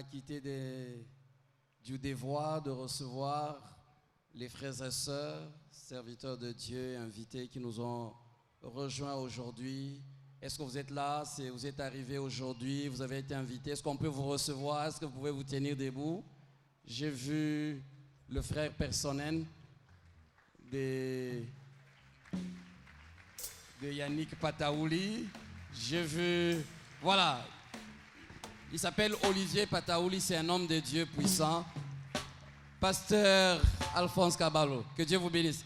quitté du devoir de recevoir les frères et sœurs, serviteurs de Dieu, invités qui nous ont rejoints aujourd'hui. Est-ce que vous êtes là? Vous êtes arrivés aujourd'hui, vous avez été invités. Est-ce qu'on peut vous recevoir? Est-ce que vous pouvez vous tenir debout? J'ai vu le frère personnel de Yannick Pataouli. J'ai vu, voilà, il s'appelle Olivier Pataouli, c'est un homme de Dieu puissant. Pasteur Alphonse Caballo, que Dieu vous bénisse.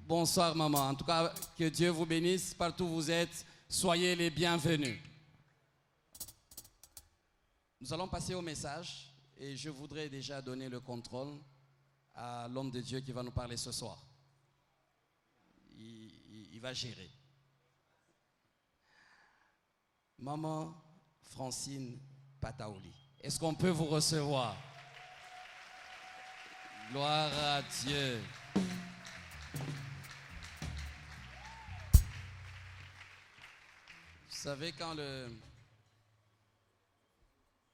Bonsoir maman, en tout cas que Dieu vous bénisse partout où vous êtes, soyez les bienvenus. Nous allons passer au message et je voudrais déjà donner le contrôle à l'homme de Dieu qui va nous parler ce soir. Il va gérer. Maman Francine Pataouli, est-ce qu'on peut vous recevoir? Gloire à Dieu. Vous savez, quand le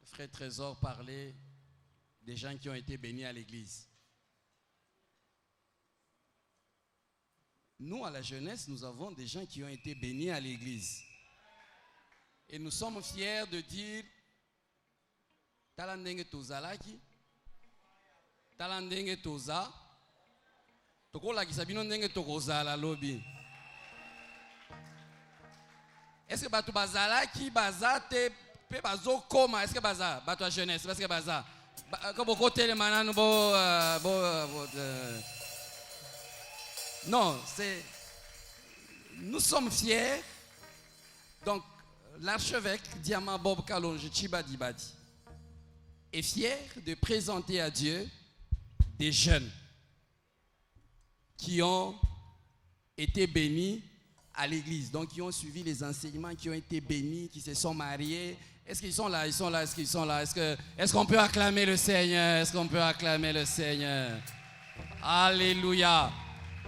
frère Trésor parlait des gens qui ont été bénis à l'église, nous, à la jeunesse, nous avons des gens qui ont été bénis à l'église. Et nous sommes fiers de dire Talandenge Tozalaki, Talandenge Toza, Tokola Kisabino Ndenge Tokozala Lobi. Est-ce que Batu Bazalaki, Bazate, Pe Bazo Koma, est-ce que Baza, Batu à jeunesse, est-ce que Baza, comme côté les manan, non, c'est. Nous sommes fiers. Donc, l'archevêque Diama Bob Kalonji Chibadibadi est fier de présenter à Dieu des jeunes qui ont été bénis à l'église, donc qui ont suivi les enseignements, qui ont été bénis, qui se sont mariés. Est-ce qu'ils sont là? Ils sont là? Est-ce qu'ils sont là? Est-ce qu'on peut acclamer le Seigneur? Est-ce qu'on peut acclamer le Seigneur? Alléluia.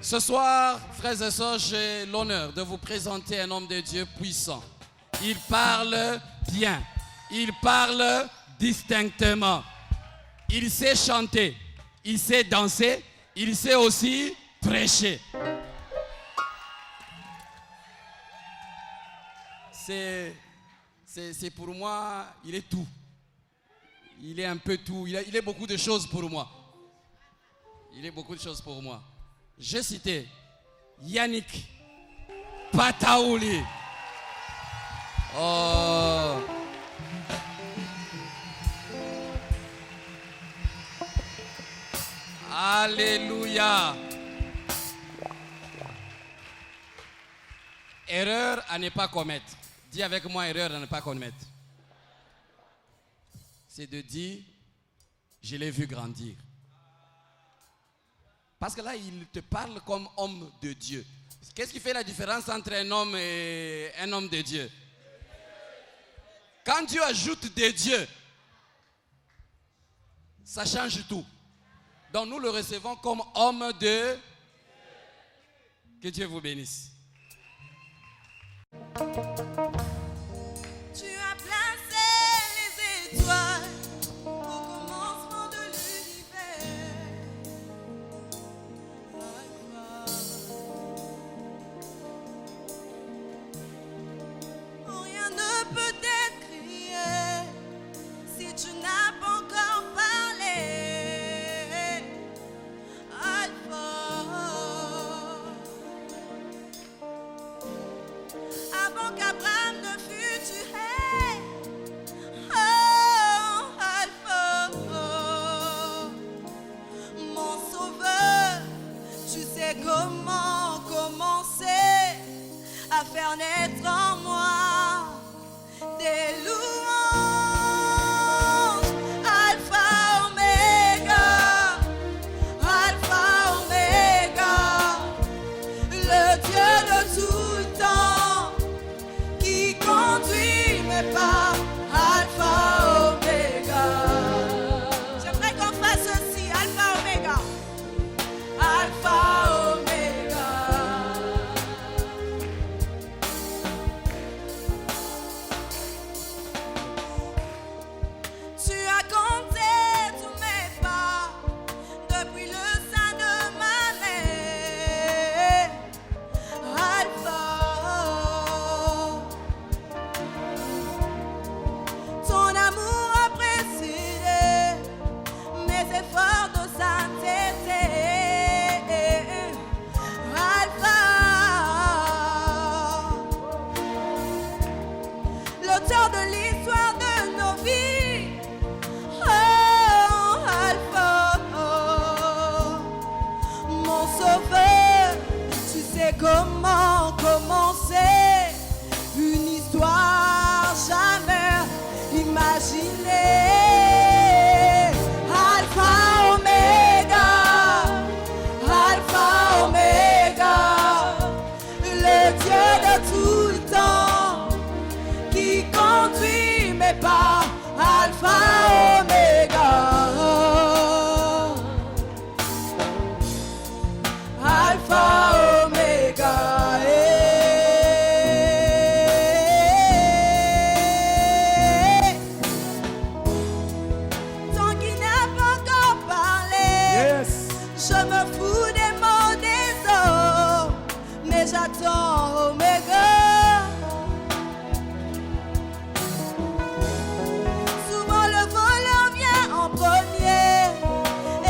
Ce soir, frères et sœurs, j'ai l'honneur de vous présenter un homme de Dieu puissant. Il parle bien. Il parle distinctement. Il sait chanter. Il sait danser. Il sait aussi prêcher. C'est pour moi, il est tout. Il est un peu tout. Il est beaucoup de choses pour moi. Il est beaucoup de choses pour moi. J'ai cité Yannick Pataouli. Oh. Alléluia. Erreur à ne pas commettre. Dis avec moi, erreur à ne pas commettre. C'est de dire, je l'ai vu grandir. Parce que là, il te parle comme homme de Dieu. Qu'est-ce qui fait la différence entre un homme et un homme de Dieu? Quand Dieu ajoute des dieux, ça change tout. Donc nous le recevons comme homme de... Que Dieu vous bénisse. Tu as placé les étoiles au commencement de l'univers. Rien ne peut t'écrier si tu n'as pas encore parlé. Alpha. Avant qu'Abraham ne fût, tu es. Oh, Alpha. Mon sauveur, tu sais comment commencer à faire naître en moi des louanges. Alpha, Oméga, Alpha, Oméga, le Dieu de tout temps qui conduit mes pas. Alpha, Oméga. J'aimerais qu'on fasse ceci. Alpha, Oméga. Alpha, Oméga. sauveur, tu sais comment commencer une histoire jamais imaginée. Alpha, Oméga, Alpha, Oméga, le Dieu de tout le temps qui conduit mes pas. Alpha, Oméga, Alpha, Oméga, Tant qu'il n'a pas encore parlé, je me fous des mots des autres, mais j'attends Oméga. Souvent le voleur vient en premier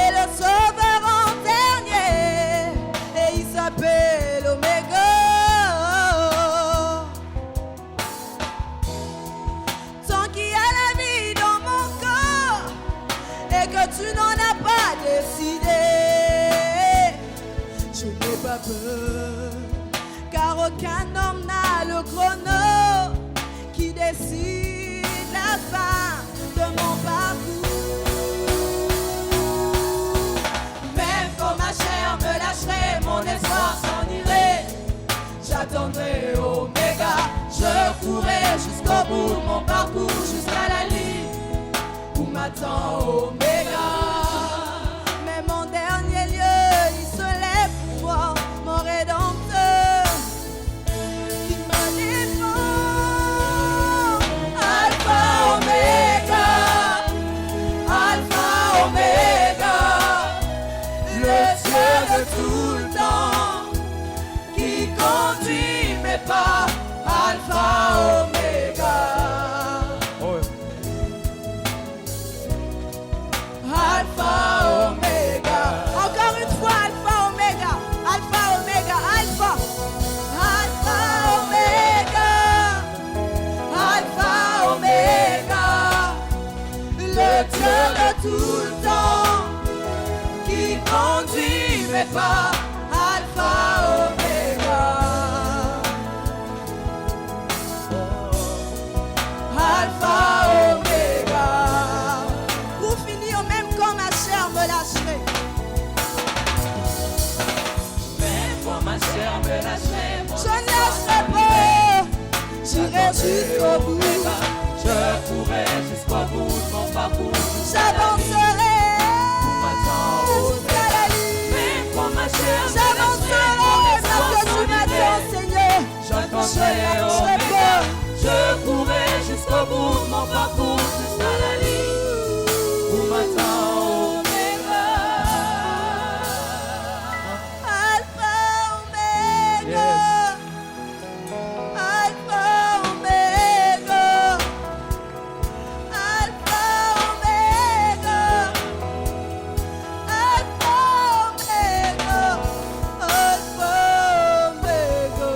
et le sauveur en dernier, et il s'appelle Oméga. Tant qu'il y a la vie dans mon corps et que tu n'en as pas décidé, je n'ai pas peur, car aucun homme n'a le chrono qui décide la fin de mon parcours. Même quand ma chair me lâcherait, mon espoir s'en irait, j'attendrai Oméga. Je courrai jusqu'au bout de mon parcours, jusqu'à la ligne où m'attend Oméga. Mais mon dernier lieu, il se lève pour moi, mon rédempteur qui me défend. Alpha, Oméga, Alpha, Oméga, le Dieu de tout le temps qui conduit mes pas. Alpha, Oméga, Alpha, Oméga. Encore une fois, Alpha, Oméga, Alpha, Oméga, Alpha, Alpha, Oméga, Alpha, Oméga, le Dieu de tout le temps qui conduit mes pas. Alpha, Oméga, Alpha, Oméga. Pour finir, même quand ma chair me lâcherait, Même quand ma chair me lâcherait, mon je ne lâcherai pas, j'irai jusqu'au bout, je courrai jusqu'au bout de mon parcours. j'avancerai M'attends jusqu'à la ligne, Même quand ma chair me j'avancerai parce que tu m'attends, Seigneur. Je ne j'attendrai lâcherai Oméga. pas. Je courrai jusqu'au bout de mon parcours, jusqu'à la ligne où m'attend Oméga. Alpha, Oméga, Alpha, Oméga, Alpha, Oméga, Alpha, Oméga, Alpha, Oméga.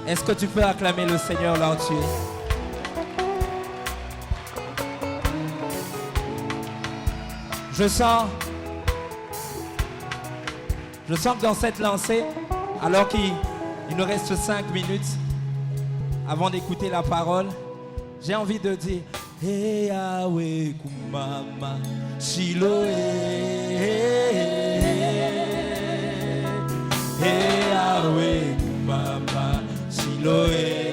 Est-ce que tu peux acclamer le Seigneur là où tu es? Je sens que dans cette lancée, alors qu'il nous reste 5 minutes avant d'écouter la parole, j'ai envie de dire Hey Yahweh Kumama Shiloé, Hey Yahweh Kumama Shiloé,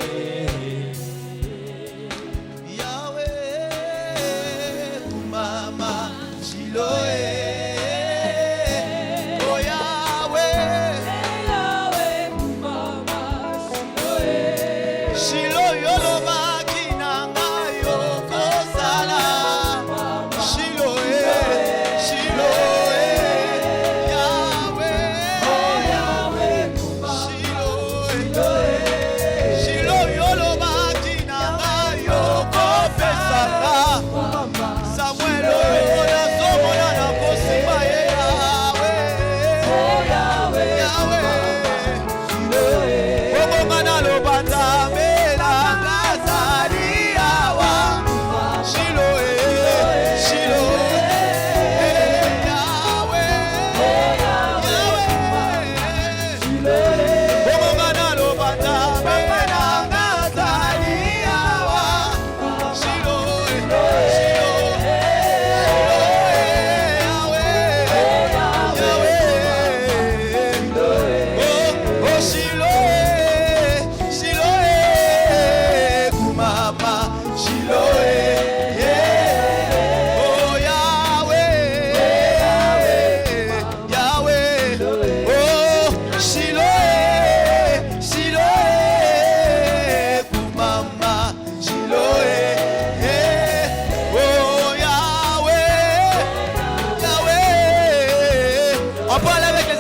Yahweh, Kumama, Shiloé. Oh Yahweh, Shiloh yoloba kinanga yokosala. Shiloé, Shiloé,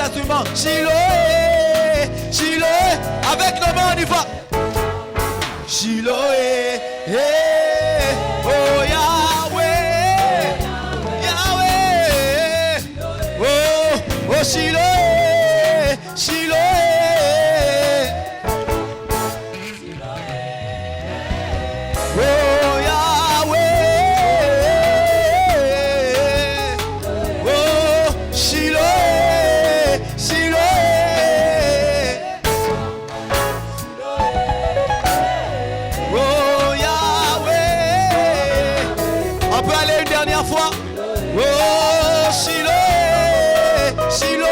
instruments. Chiloé, Chiloé. Avec nos mains, on y va. Chiloé, oh Yahweh, Yahweh, oh Chiloé, Chiloé. Oh Yahweh, oh Chiloé, Chiloé. Oh Yahweh. On peut aller une dernière fois. Oh Chiloé, Chiloé.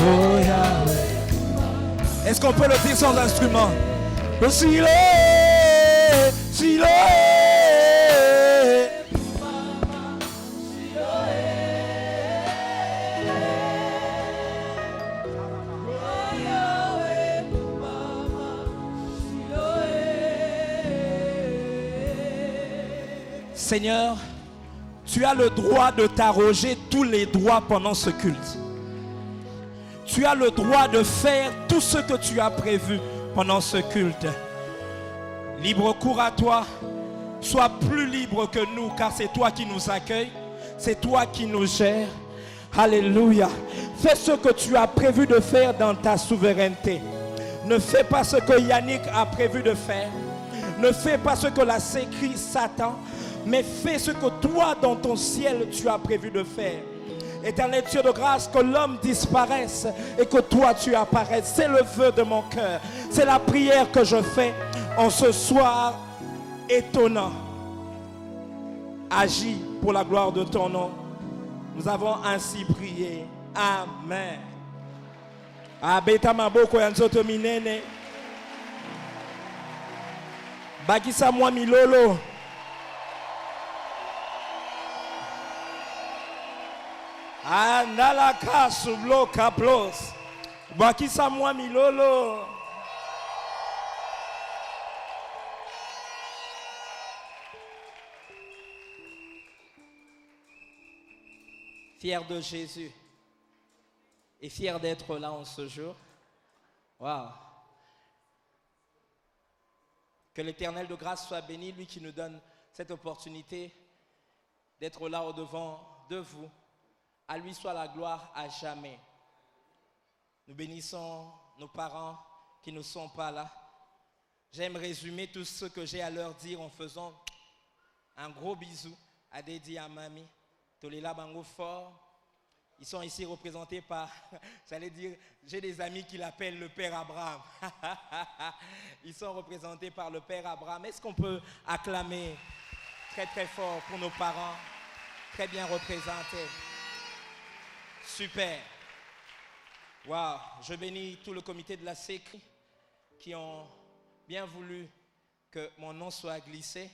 Oh Yahweh. Est-ce qu'on peut le dire sans instrument? Le Siloé, Siloé. Seigneur, tu as le droit de t'arroger tous les droits pendant ce culte. Tu as le droit de faire tout ce que tu as prévu pendant ce culte. Libre cours à toi. Sois plus libre que nous, car c'est toi qui nous accueilles. C'est toi qui nous gères. Alléluia. Fais ce que tu as prévu de faire dans ta souveraineté. Ne fais pas ce que Yannick a prévu de faire. Ne fais pas ce que la sécrie s'attend. Mais fais ce que toi, dans ton ciel, tu as prévu de faire. Éternel Dieu de grâce, que l'homme disparaisse et que toi tu apparaisses. C'est le vœu de mon cœur. C'est la prière que je fais en ce soir étonnant. Agis pour la gloire de ton nom. Nous avons ainsi prié. Amen. Abeta maboko ya nzoto minene. Bakisa mwa milolo. Andalaka sublo kaplos. Bakisa mwa milolo. Fier de Jésus et fier d'être là en ce jour. Waouh. Que l'Éternel de grâce soit béni, lui qui nous donne cette opportunité d'être là au-devant de vous. À lui soit la gloire à jamais. Nous bénissons nos parents qui ne sont pas là. J'aime résumer tout ce que j'ai à leur dire en faisant un gros bisou à Dédi et à Mami. Tolela Bango fort. Ils sont ici représentés par, j'allais dire, j'ai des amis qui l'appellent le Père Abraham. Ils sont représentés par le Père Abraham. Est-ce qu'on peut acclamer très très fort pour nos parents, très bien représentés? Super. Waouh. Je bénis tout le comité de la sécurité qui ont bien voulu que mon nom soit glissé.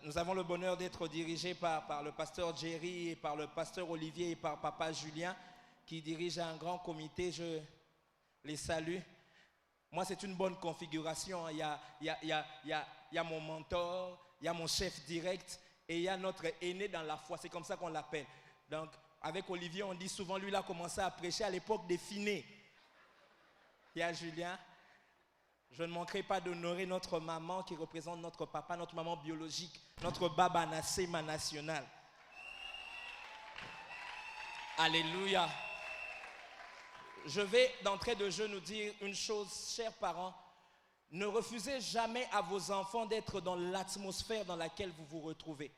Nous avons le bonheur d'être dirigés par le pasteur Jerry et par le pasteur Olivier et par papa Julien qui dirigent un grand comité. Je les salue. Moi, c'est une bonne configuration. Il y a mon mentor, il y a mon chef direct et il y a notre aîné dans la foi. C'est comme ça qu'on l'appelle. Donc, avec Olivier, on dit souvent, lui, il a commencé à prêcher à l'époque des finés. Il y a Julien. Je ne manquerai pas d'honorer notre maman qui représente notre papa, notre maman biologique, notre Baba Nassema national. Alléluia. Je vais d'entrée de jeu nous dire une chose, chers parents. Ne refusez jamais à vos enfants d'être dans l'atmosphère dans laquelle vous vous retrouvez.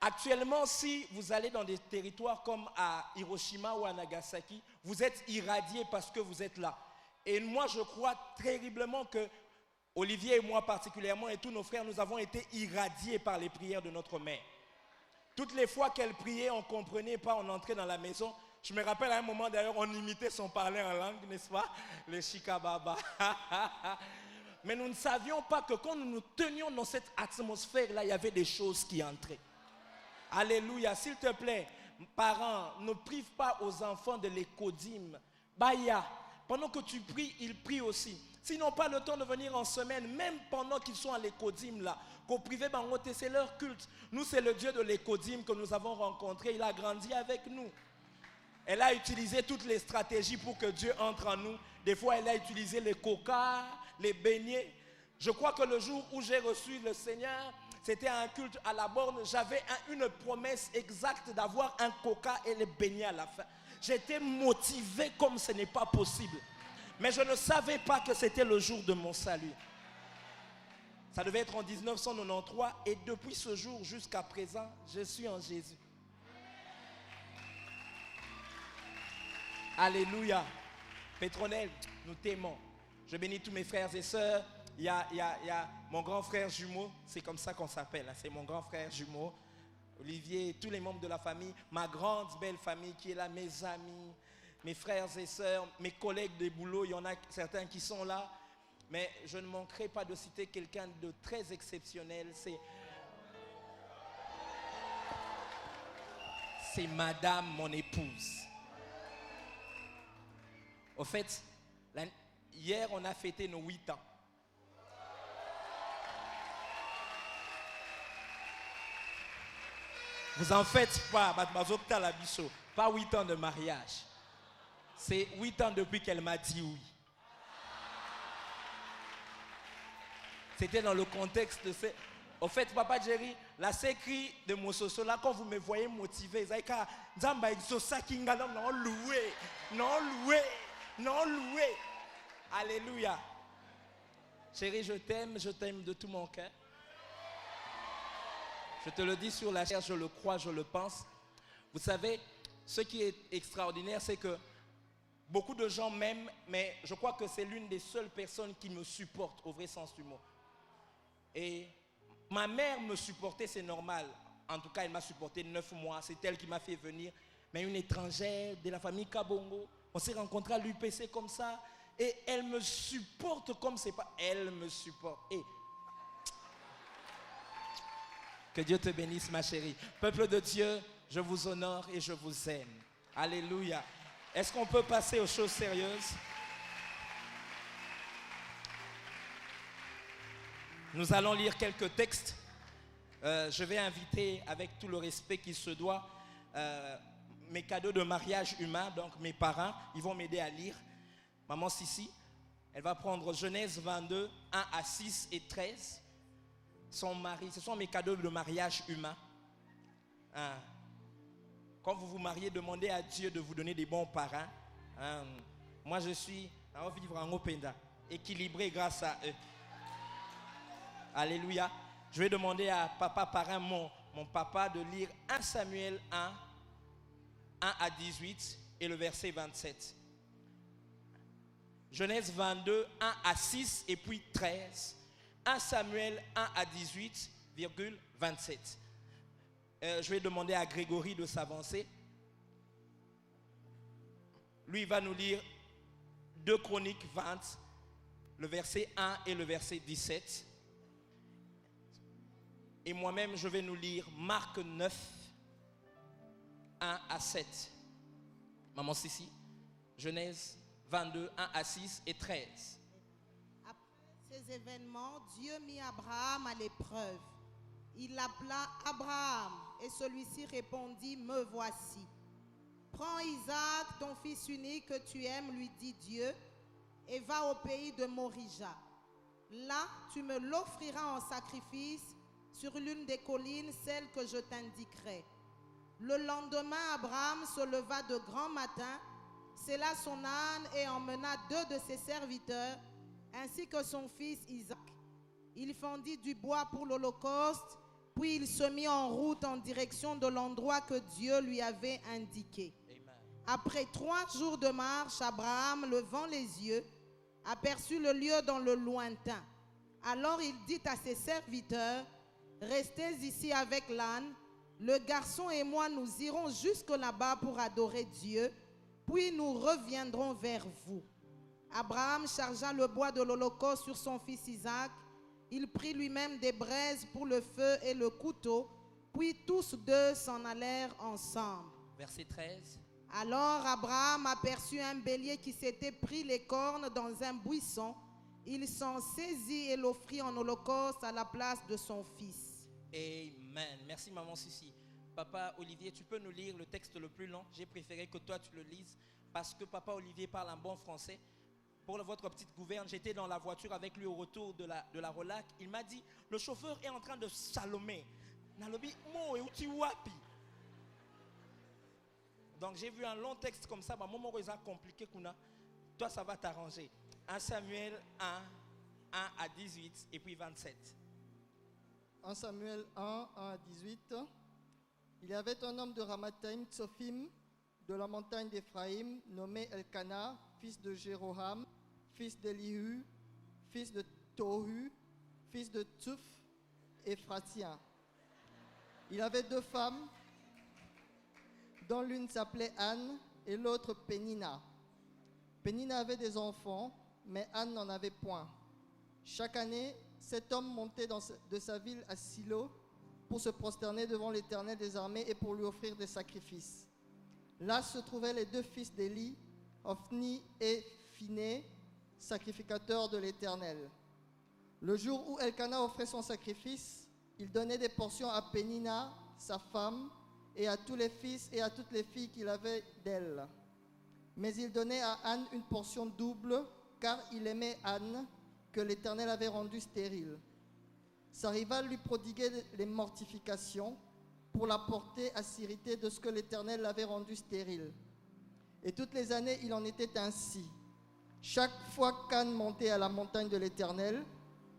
Actuellement, si vous allez dans des territoires comme à Hiroshima ou à Nagasaki, vous êtes irradiés parce que vous êtes là. Et moi, je crois terriblement que Olivier et moi particulièrement et tous nos frères, nous avons été irradiés par les prières de notre mère. Toutes les fois qu'elle priait, on ne comprenait pas, on entrait dans la maison. Je me rappelle à un moment d'ailleurs, on imitait son parler en langue, n'est-ce pas? Le Shikababa. Mais nous ne savions pas que quand nous nous tenions dans cette atmosphère-là, il y avait des choses qui entraient. Alléluia. S'il te plaît, parents, ne prive pas aux enfants de l'écodime. Baya. Pendant que tu pries, ils prient aussi. S'ils n'ont pas le temps de venir en semaine, même pendant qu'ils sont à l'écodime là, qu'au privé, c'est leur culte. Nous, c'est le Dieu de l'écodime que nous avons rencontré. Il a grandi avec nous. Elle a utilisé toutes les stratégies pour que Dieu entre en nous. Des fois, elle a utilisé les coca, les beignets. Je crois que le jour où j'ai reçu le Seigneur, c'était un culte à la borne. J'avais une promesse exacte d'avoir un coca et les beignets à la fin. J'étais motivé comme ce n'est pas possible. Mais je ne savais pas que c'était le jour de mon salut. Ça devait être en 1993 et depuis ce jour jusqu'à présent, je suis en Jésus. Alléluia. Pétronelle, nous t'aimons. Je bénis tous mes frères et sœurs. Il y a mon grand frère jumeau, c'est comme ça qu'on s'appelle, hein. C'est mon grand frère jumeau. Olivier, tous les membres de la famille, ma grande belle famille qui est là, mes amis, mes frères et sœurs, mes collègues de boulot, il y en a certains qui sont là. Mais je ne manquerai pas de citer quelqu'un de très exceptionnel. C'est madame, mon épouse. Au fait, hier, on a fêté nos 8 ans. Vous en faites pas, pas 8 ans de mariage. C'est 8 ans depuis qu'elle m'a dit oui. C'était dans le contexte de ces... Au fait, Papa Jerry, la sécrie de mon soso, là, quand vous me voyez motivé, c'est que Nzamba exauça Kingana, non loué, non loué, non loué. Alléluia. Chérie, je t'aime de tout mon cœur. Je te le dis sur la chair, je le crois, je le pense. Vous savez, ce qui est extraordinaire, c'est que beaucoup de gens m'aiment, mais je crois que c'est l'une des seules personnes qui me supporte au vrai sens du mot. Et ma mère me supportait, c'est normal. En tout cas, elle m'a supporté 9 mois. C'est elle qui m'a fait venir. Mais une étrangère de la famille Kabongo, on s'est rencontrés à l'UPC comme ça. Et elle me supporte comme c'est pas. Elle me supporte. Et que Dieu te bénisse, ma chérie. Peuple de Dieu, je vous honore et je vous aime. Alléluia. Est-ce qu'on peut passer aux choses sérieuses? Nous allons lire quelques textes. Je vais inviter, avec tout le respect qu'il se doit, mes cadeaux de mariage humain, donc mes parents, ils vont m'aider à lire. Maman Sissi, elle va prendre Genèse 22, 1 à 6 et 13. Son mari, ce sont mes cadeaux de mariage humain. Hein. Quand vous vous mariez, demandez à Dieu de vous donner des bons parents. Hein. Moi, je suis à vivre en Openda, équilibré grâce à eux. Alléluia. Je vais demander à papa parrain, mon papa, de lire 1 Samuel 1 à 18 et le verset 27. Genèse 22, 1 à 6 et puis 13. 1 Samuel 1 à 18, 27. Je vais demander à Grégory de s'avancer. Lui, il va nous lire 2 Chroniques 20, le verset 1 et le verset 17. Et moi-même, je vais nous lire Marc 9, 1 à 7. Maman Sissi, Genèse 22, 1 à 6 et 13. Après ces événements, Dieu mit Abraham à l'épreuve. Il l'appela Abraham et celui-ci répondit, me voici. Prends Isaac, ton fils unique que tu aimes, lui dit Dieu, et va au pays de Morija. Là, tu me l'offriras en sacrifice sur l'une des collines, celle que je t'indiquerai. Le lendemain, Abraham se leva de grand matin, sella son âne et emmena 2 de ses serviteurs, ainsi que son fils Isaac. Il fendit du bois pour l'holocauste, puis il se mit en route en direction de l'endroit que Dieu lui avait indiqué. Amen. Après 3 jours de marche, Abraham, levant les yeux, aperçut le lieu dans le lointain. Alors il dit à ses serviteurs, restez ici avec l'âne, le garçon et moi nous irons jusque là-bas pour adorer Dieu, puis nous reviendrons vers vous. Abraham chargea le bois de l'holocauste sur son fils Isaac. Il prit lui-même des braises pour le feu et le couteau, puis tous 2 s'en allèrent ensemble. Verset 13. Alors Abraham aperçut un bélier qui s'était pris les cornes dans un buisson Il s'en saisit et l'offrit en holocauste à la place de son fils. Amen. Merci maman Sissi. Papa Olivier, tu peux nous lire le texte le plus long? J'ai préféré que toi tu le lises parce que Papa Olivier parle un bon français. Pour votre petite gouverne, j'étais dans la voiture avec lui au retour de la Rolac. Il m'a dit, le chauffeur est en train de salomer. Donc j'ai vu un long texte comme ça, maman Rosa compliqué kuna. Toi ça va t'arranger. 1 Samuel 1 à 18 et puis 27. 1 Samuel 1 à 18. Il y avait un homme de Ramathaïm Tsophim, de la montagne d'Éphraïm, nommé Elkana, fils de Jéroham, fils d'Elihu, fils de Tohu, fils de Tsouf, Éphratien. Il avait 2 femmes, dont l'une s'appelait Anne et l'autre Pénina. Pénina avait des enfants, mais Anne n'en avait point. Chaque année, cet homme montait de sa ville à Silo pour se prosterner devant l'Éternel des armées et pour lui offrir des sacrifices. Là se trouvaient les 2 fils d'Élie, Ophni et Phiné, sacrificateurs de l'Éternel. Le jour où Elkana offrait son sacrifice, il donnait des portions à Pénina, sa femme, et à tous les fils et à toutes les filles qu'il avait d'elle. Mais il donnait à Anne une portion double, car il aimait Anne, que l'Éternel avait rendue stérile. Sa rivale lui prodiguait les mortifications pour la porter à s'irriter de ce que l'Éternel l'avait rendue stérile. Et toutes les années, il en était ainsi. Chaque fois qu'Anne montait à la montagne de l'Éternel,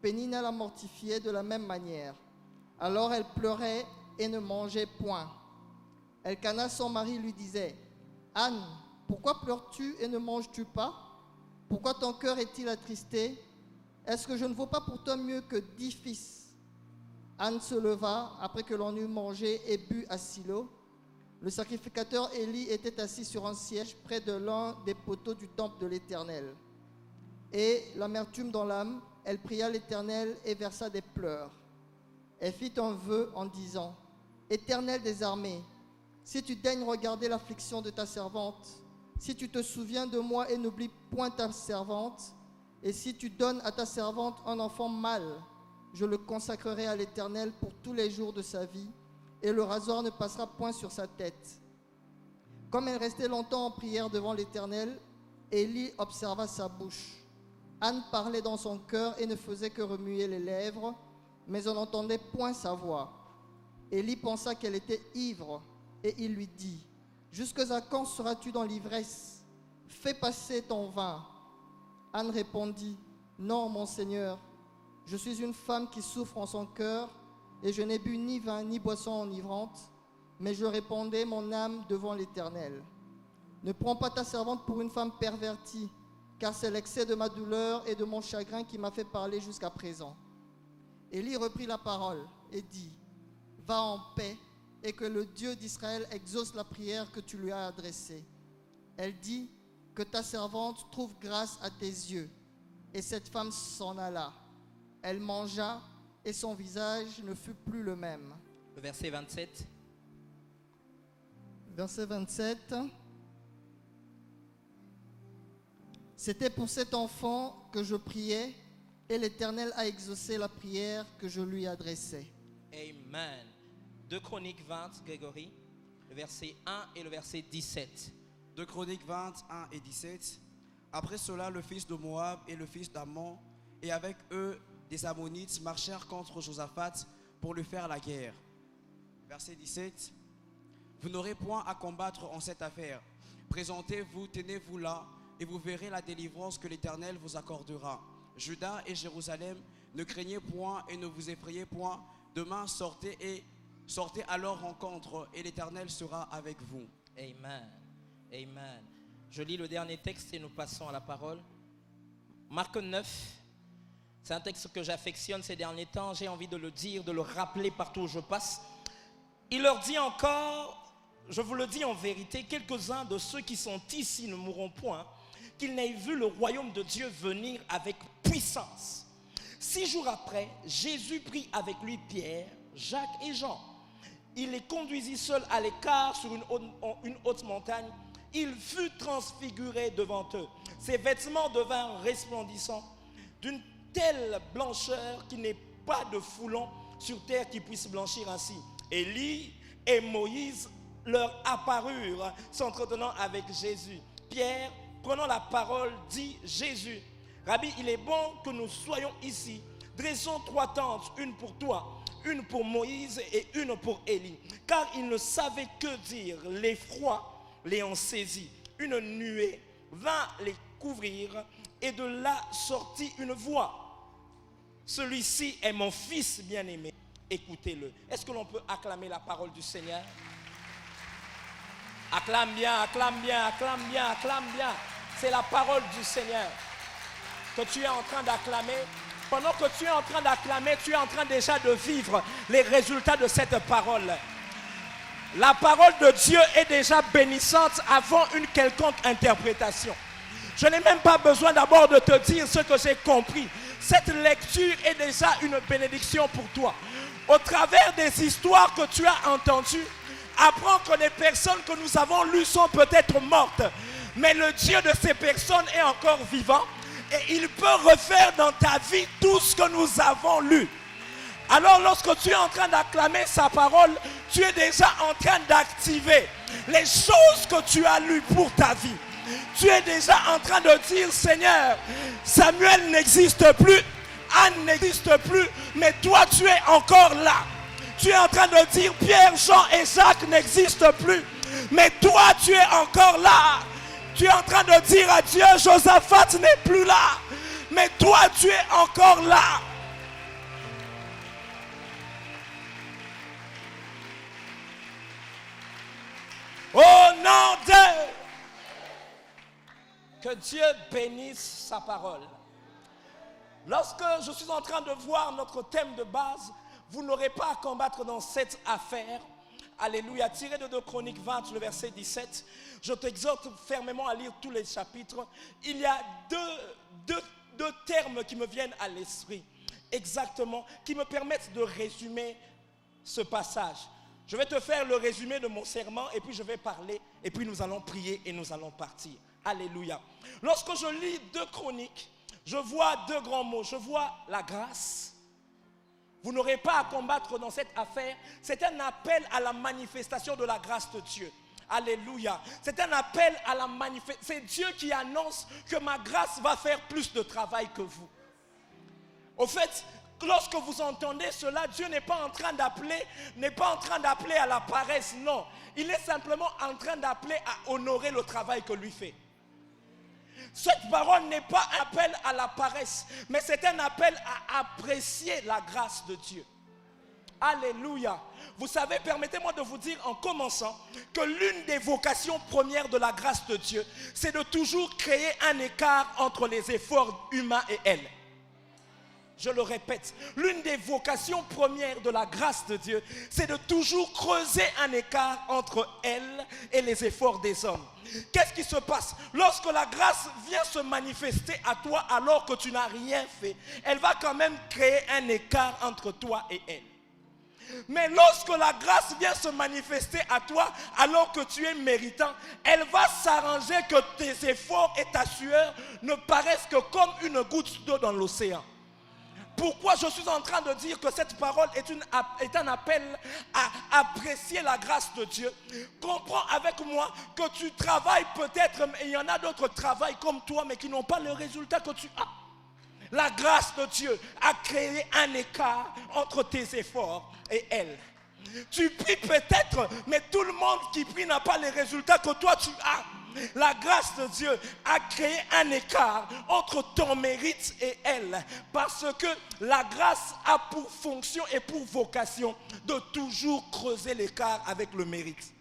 Pénina la mortifiait de la même manière. Alors elle pleurait et ne mangeait point. Elkana, son mari, lui disait, « Anne, pourquoi pleures-tu et ne manges-tu pas? Pourquoi ton cœur est-il attristé? Est-ce que je ne vaux pas pour toi mieux que 10 fils ?» Anne se leva après que l'on eut mangé et bu à Silo. Le sacrificateur Élie était assis sur un siège près de l'un des poteaux du temple de l'Éternel. Et l'amertume dans l'âme, elle pria l'Éternel et versa des pleurs. Elle fit un vœu en disant, « Éternel des armées, si tu daignes regarder l'affliction de ta servante, si tu te souviens de moi et n'oublies point ta servante, et si tu donnes à ta servante un enfant mâle, je le consacrerai à l'Éternel pour tous les jours de sa vie, et le rasoir ne passera point sur sa tête. » Comme elle restait longtemps en prière devant l'Éternel, Élie observa sa bouche. Anne parlait dans son cœur et ne faisait que remuer les lèvres, mais on n'entendait point sa voix. Élie pensa qu'elle était ivre, et il lui dit, « Jusqu'à quand seras-tu dans l'ivresse? Fais passer ton vin. » Anne répondit, « Non, mon Seigneur, je suis une femme qui souffre en son cœur, et je n'ai bu ni vin ni boisson enivrante, mais je répondais mon âme devant l'Éternel. Ne prends pas ta servante pour une femme pervertie, car c'est l'excès de ma douleur et de mon chagrin qui m'a fait parler jusqu'à présent. » Élie reprit la parole et dit, « Va en paix, et que le Dieu d'Israël exauce la prière que tu lui as adressée. » Elle dit, « Que ta servante trouve grâce à tes yeux. » Et cette femme s'en alla. Elle mangea, et son visage ne fut plus le même. Le verset 27. Verset 27. C'était pour cet enfant que je priais, et l'Éternel a exaucé la prière que je lui adressais. Amen. 2 Chroniques 20, Grégory, le verset 1 et le verset 17. 2 Chroniques 20, 1 et 17. Après cela, le fils de Moab et le fils d'Ammon, et avec eux des Ammonites, marchèrent contre Josaphat pour lui faire la guerre. Verset 17. Vous n'aurez point à combattre en cette affaire. Présentez-vous, tenez-vous là, et vous verrez la délivrance que l'Éternel vous accordera. Juda et Jérusalem, ne craignez point et ne vous effrayez point. Demain, sortez à leur rencontre, et l'Éternel sera avec vous. Amen. Amen. Je lis le dernier texte et nous passons à la parole. Marc 9. C'est un texte que j'affectionne ces derniers temps. J'ai envie de le dire, de le rappeler partout où je passe. Il leur dit encore, je vous le dis en vérité, quelques-uns de ceux qui sont ici ne mourront point, qu'ils n'aient vu le royaume de Dieu venir avec puissance. 6 jours après, Jésus prit avec lui Pierre, Jacques et Jean. Il les conduisit seuls à l'écart sur une haute montagne. Il fut transfiguré devant eux. Ses vêtements devinrent resplendissants. d'une telle blancheur qu'il n'est pas de foulon sur terre qui puisse blanchir ainsi. Élie et Moïse leur apparurent, s'entretenant avec Jésus. Pierre, prenant la parole, dit: Jésus, Rabbi, il est bon que nous soyons ici. Dressons 3 tentes, une pour toi, une pour Moïse et une pour Élie. Car ils ne savaient que dire. L'effroi l'ayant saisi, une nuée vint les couvrir, et de là sortit une voix. Celui-ci est mon fils bien-aimé, écoutez-le. Est-ce que l'on peut acclamer la parole du Seigneur? Acclame bien, acclame bien, acclame bien, acclame bien. C'est la parole du Seigneur que tu es en train d'acclamer. Pendant que tu es en train d'acclamer, tu es en train déjà de vivre les résultats de cette parole. La parole de Dieu est déjà bénissante avant une quelconque interprétation. Je n'ai même pas besoin d'abord de te dire ce que j'ai compris. Cette lecture est déjà une bénédiction pour toi. Au travers des histoires que tu as entendues, apprends que les personnes que nous avons lues sont peut-être mortes, mais le Dieu de ces personnes est encore vivant et il peut refaire dans ta vie tout ce que nous avons lu. Alors lorsque tu es en train d'acclamer sa parole, tu es déjà en train d'activer les choses que tu as lues pour ta vie. Tu es déjà en train de dire: Seigneur, Samuel n'existe plus, Anne n'existe plus, mais toi tu es encore là. Tu es en train de dire: Pierre, Jean et Jacques n'existent plus, mais toi tu es encore là. Tu es en train de dire à Dieu: Josaphat n'est plus là, mais toi tu es encore là. Au nom de... Que Dieu bénisse sa parole. Lorsque je suis en train de voir notre thème de base, vous n'aurez pas à combattre dans cette affaire. Alléluia. Tiré de 2 Chroniques 20, le verset 17. Je t'exhorte fermement à lire tous les chapitres. Il y a deux termes qui me viennent à l'esprit, exactement, qui me permettent de résumer ce passage. Je vais te faire le résumé de mon serment et puis je vais parler et puis nous allons prier et nous allons partir. Alléluia. Lorsque je lis 2 Chroniques, je vois 2 grands mots. Je vois la grâce. Vous n'aurez pas à combattre dans cette affaire. C'est un appel à la manifestation de la grâce de Dieu. Alléluia. C'est un appel à la manifestation. C'est Dieu qui annonce que ma grâce va faire plus de travail que vous. Au fait, lorsque vous entendez cela, Dieu n'est pas en train d'appeler à la paresse, non. Il est simplement en train d'appeler à honorer le travail que lui fait. Cette parole n'est pas un appel à la paresse, mais c'est un appel à apprécier la grâce de Dieu. Alléluia. Vous savez, permettez-moi de vous dire en commençant que l'une des vocations premières de la grâce de Dieu, c'est de toujours créer un écart entre les efforts humains et elle. Je le répète, l'une des vocations premières de la grâce de Dieu, c'est de toujours creuser un écart entre elle et les efforts des hommes. Qu'est-ce qui se passe? Lorsque la grâce vient se manifester à toi alors que tu n'as rien fait, elle va quand même créer un écart entre toi et elle. Mais lorsque la grâce vient se manifester à toi alors que tu es méritant, elle va s'arranger que tes efforts et ta sueur ne paraissent que comme une goutte d'eau dans l'océan. Pourquoi je suis en train de dire que cette parole est un appel à apprécier la grâce de Dieu? Comprends avec moi que tu travailles peut-être, mais il y en a d'autres qui travaillent comme toi, mais qui n'ont pas le résultat que tu as. La grâce de Dieu a créé un écart entre tes efforts et elle. Tu pries peut-être, mais tout le monde qui prie n'a pas les résultats que toi tu as. La grâce de Dieu a créé un écart entre ton mérite et elle, parce que la grâce a pour fonction et pour vocation de toujours creuser l'écart avec le mérite.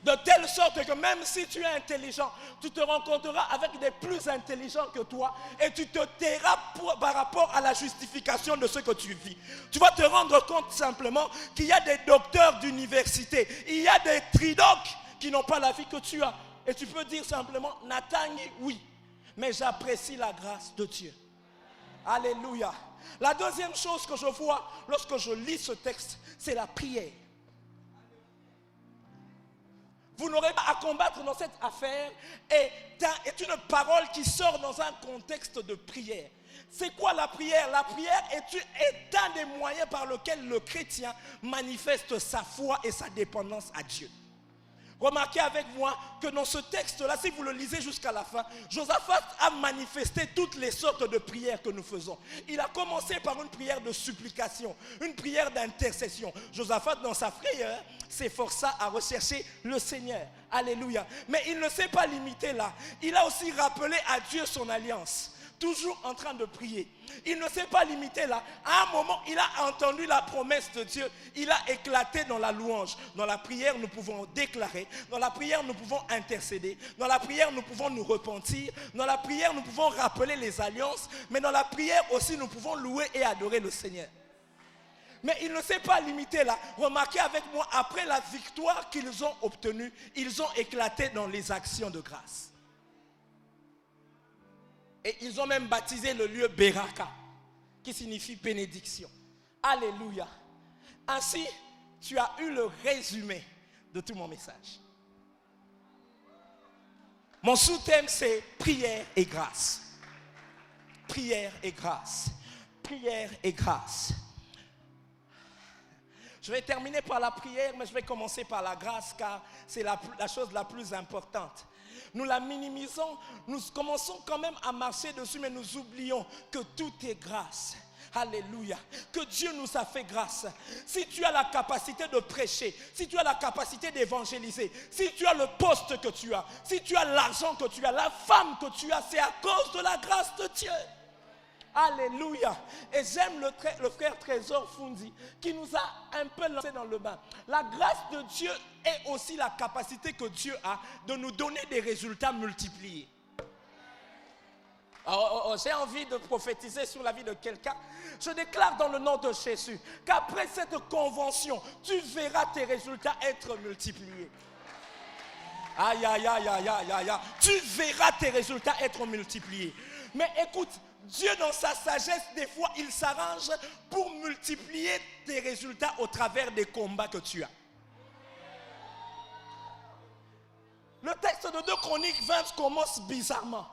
De telle sorte que même si tu es intelligent, tu te rencontreras avec des plus intelligents que toi et tu te tairas par rapport à la justification de ce que tu vis. Tu vas te rendre compte simplement qu'il y a des docteurs d'université, il y a des tridocs qui n'ont pas la vie que tu as. Et tu peux dire simplement, Natangi, oui, mais j'apprécie la grâce de Dieu. Alléluia. La deuxième chose que je vois lorsque je lis ce texte, c'est la prière. Vous n'aurez pas à combattre dans cette affaire est une parole qui sort dans un contexte de prière. C'est quoi la prière? La prière est un des moyens par lesquels le chrétien manifeste sa foi et sa dépendance à Dieu. Remarquez avec moi que dans ce texte-là, si vous le lisez jusqu'à la fin, Josaphat a manifesté toutes les sortes de prières que nous faisons. Il a commencé par une prière de supplication, une prière d'intercession. Josaphat, dans sa prière, s'efforça à rechercher le Seigneur. Alléluia. Mais il ne s'est pas limité là. Il a aussi rappelé à Dieu son alliance. Toujours en train de prier. Il ne s'est pas limité là. À un moment, il a entendu la promesse de Dieu. Il a éclaté dans la louange. Dans la prière, nous pouvons déclarer. Dans la prière, nous pouvons intercéder. Dans la prière, nous pouvons nous repentir. Dans la prière, nous pouvons rappeler les alliances. Mais dans la prière aussi, nous pouvons louer et adorer le Seigneur. Mais il ne s'est pas limité là. Remarquez avec moi, après la victoire qu'ils ont obtenue, ils ont éclaté dans les actions de grâce. Et ils ont même baptisé le lieu Beraka, qui signifie bénédiction. Alléluia. Ainsi, tu as eu le résumé de tout mon message. Mon sous-thème, c'est prière et grâce. Prière et grâce. Prière et grâce. Je vais terminer par la prière, mais je vais commencer par la grâce, car c'est la chose la plus importante. Nous la minimisons, nous commençons quand même à marcher dessus, mais nous oublions que tout est grâce. Alléluia. Que Dieu nous a fait grâce. Si tu as la capacité de prêcher, si tu as la capacité d'évangéliser, si tu as le poste que tu as, si tu as l'argent que tu as, la femme que tu as, c'est à cause de la grâce de Dieu. Alléluia. Et j'aime le frère Trésor Fundi qui nous a un peu lancé dans le bain. La grâce de Dieu est aussi la capacité que Dieu a de nous donner des résultats multipliés. J'ai envie de prophétiser sur la vie de quelqu'un. Je déclare dans le nom de Jésus qu'après cette convention, tu verras tes résultats être multipliés. Aïe, aïe, aïe, aïe, aïe, aïe. Tu verras tes résultats être multipliés. Mais écoute, Dieu dans sa sagesse, des fois, il s'arrange pour multiplier tes résultats au travers des combats que tu as. Le texte de 2 Chroniques 20 commence bizarrement.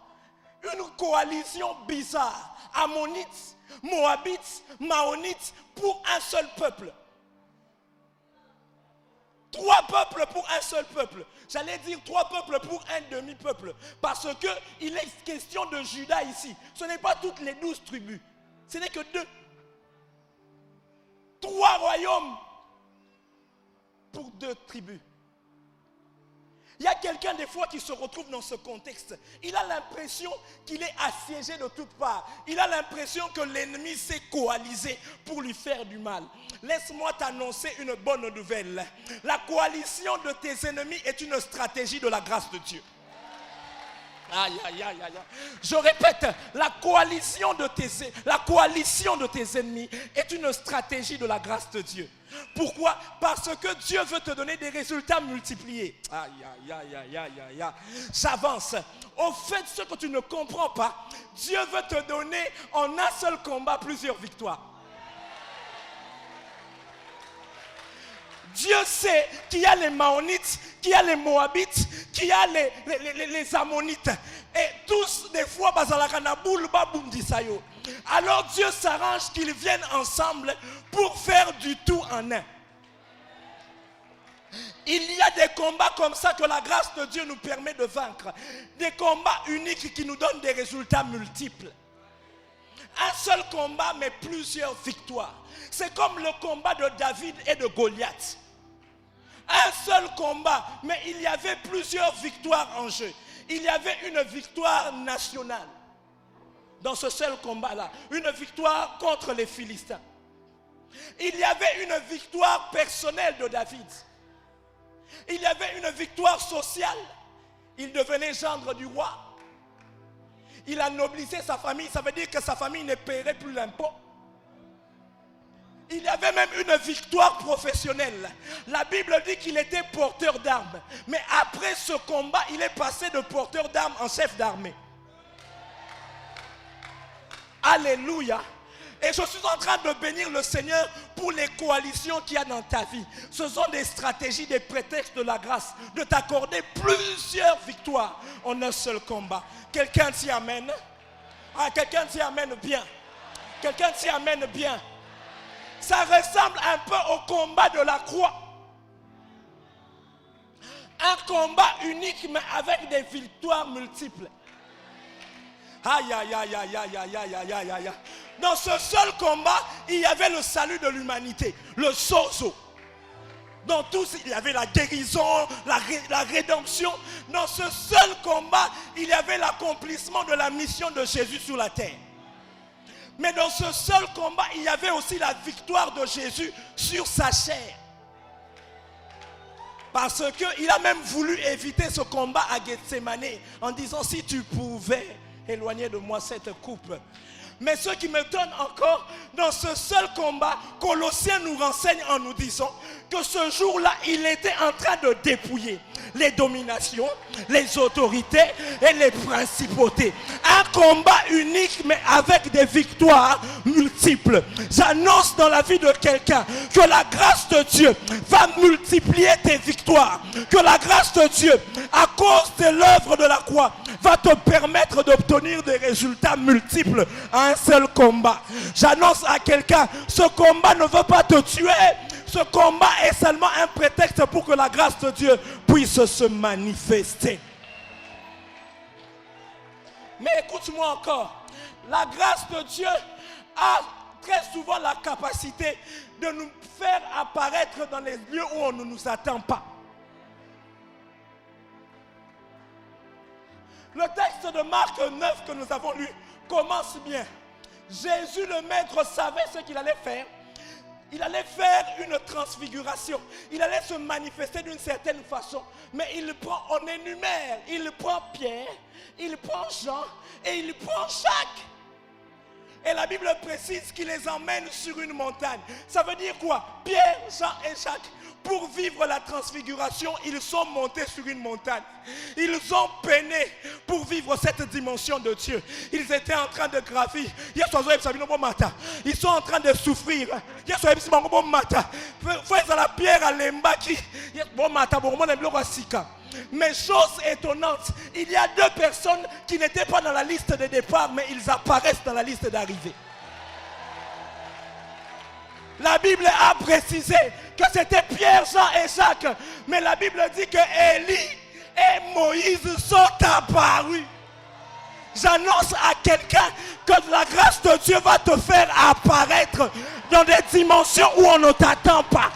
Une coalition bizarre. Ammonites, Moabites, Maonites pour un seul peuple. 3 peuples pour un seul peuple. J'allais dire 3 peuples pour un demi-peuple. Parce qu'il est question de Juda ici. Ce n'est pas toutes les 12 tribus. Ce n'est que 2. 3 royaumes pour 2 tribus. Il y a quelqu'un des fois qui se retrouve dans ce contexte. Il a l'impression qu'il est assiégé de toutes parts. Il a l'impression que l'ennemi s'est coalisé pour lui faire du mal. Laisse-moi t'annoncer une bonne nouvelle. La coalition de tes ennemis est une stratégie de la grâce de Dieu. Aïe, aïe, aïe, aïe. Je répète, la coalition de tes ennemis est une stratégie de la grâce de Dieu. Pourquoi? Parce que Dieu veut te donner des résultats multipliés. Aïe, aïe, aïe, aïe, aïe, aïe, aïe. J'avance. Au fait, ce que tu ne comprends pas, Dieu veut te donner en un seul combat plusieurs victoires. Dieu sait qu'il y a les Maonites, qu'il y a les Moabites, qu'il y a les Ammonites. Et tous, des fois, alors Dieu s'arrange qu'ils viennent ensemble pour faire du tout en un. Il y a des combats comme ça que la grâce de Dieu nous permet de vaincre. Des combats uniques qui nous donnent des résultats multiples. Un seul combat, mais plusieurs victoires. C'est comme le combat de David et de Goliath. Un seul combat, mais il y avait plusieurs victoires en jeu. Il y avait une victoire nationale dans ce seul combat-là. Une victoire contre les Philistins. Il y avait une victoire personnelle de David. Il y avait une victoire sociale. Il devenait gendre du roi. Il anoblissait sa famille. Ça veut dire que sa famille ne paierait plus l'impôt. Il y avait même une victoire professionnelle. La Bible dit qu'il était porteur d'armes. Mais après ce combat, il est passé de porteur d'armes en chef d'armée. Alléluia. Et je suis en train de bénir le Seigneur pour les coalitions qu'il y a dans ta vie. Ce sont des stratégies, des prétextes de la grâce, de t'accorder plusieurs victoires en un seul combat. Quelqu'un s'y amène? Ah, quelqu'un s'y amène bien. Quelqu'un s'y amène bien. Ça ressemble un peu au combat de la croix. Un combat unique mais avec des victoires multiples. Aïe, aïe, aïe, aïe, aïe, aïe, aïe, aïe, aïe, aïe. Dans ce seul combat, il y avait le salut de l'humanité, le sozo. Dans tout, il y avait la guérison, la rédemption. Dans ce seul combat, il y avait l'accomplissement de la mission de Jésus sur la terre. Mais dans ce seul combat, il y avait aussi la victoire de Jésus sur sa chair. Parce qu'il a même voulu éviter ce combat à Gethsemane en disant, si tu pouvais éloigner de moi cette coupe. Mais ce qui m'étonne encore, dans ce seul combat, Colossiens nous renseigne en nous disant que ce jour-là, il était en train de dépouiller les dominations, les autorités et les principautés. Un combat unique mais avec des victoires multiples. J'annonce dans la vie de quelqu'un que la grâce de Dieu va multiplier tes victoires. Que la grâce de Dieu, à cause de l'œuvre de la croix, va te permettre d'obtenir des résultats multiples à un seul combat. J'annonce à quelqu'un, ce combat ne veut pas te tuer. Ce combat est seulement un prétexte pour que la grâce de Dieu puisse se manifester. Mais écoute-moi encore. La grâce de Dieu a très souvent la capacité de nous faire apparaître dans les lieux où on ne nous attend pas. Le texte de Marc 9 que nous avons lu commence bien. Jésus le Maître savait ce qu'il allait faire. Il allait faire une transfiguration. Il allait se manifester d'une certaine façon. Mais on énumère. Il prend Pierre, il prend Jean et il prend Jacques. Et la Bible précise qu'il les emmène sur une montagne. Ça veut dire quoi? Pierre, Jean et Jacques, pour vivre la transfiguration, ils sont montés sur une montagne. Ils ont peiné pour vivre cette dimension de Dieu. Ils étaient en train de gravir. Ils sont en train de souffrir. Mais chose étonnante, il y a deux personnes qui n'étaient pas dans la liste de départ, mais ils apparaissent dans la liste d'arrivée. La Bible a précisé que c'était Pierre, Jean et Jacques. Mais la Bible dit que Élie et Moïse sont apparus. J'annonce à quelqu'un que la grâce de Dieu va te faire apparaître dans des dimensions où on ne t'attend pas.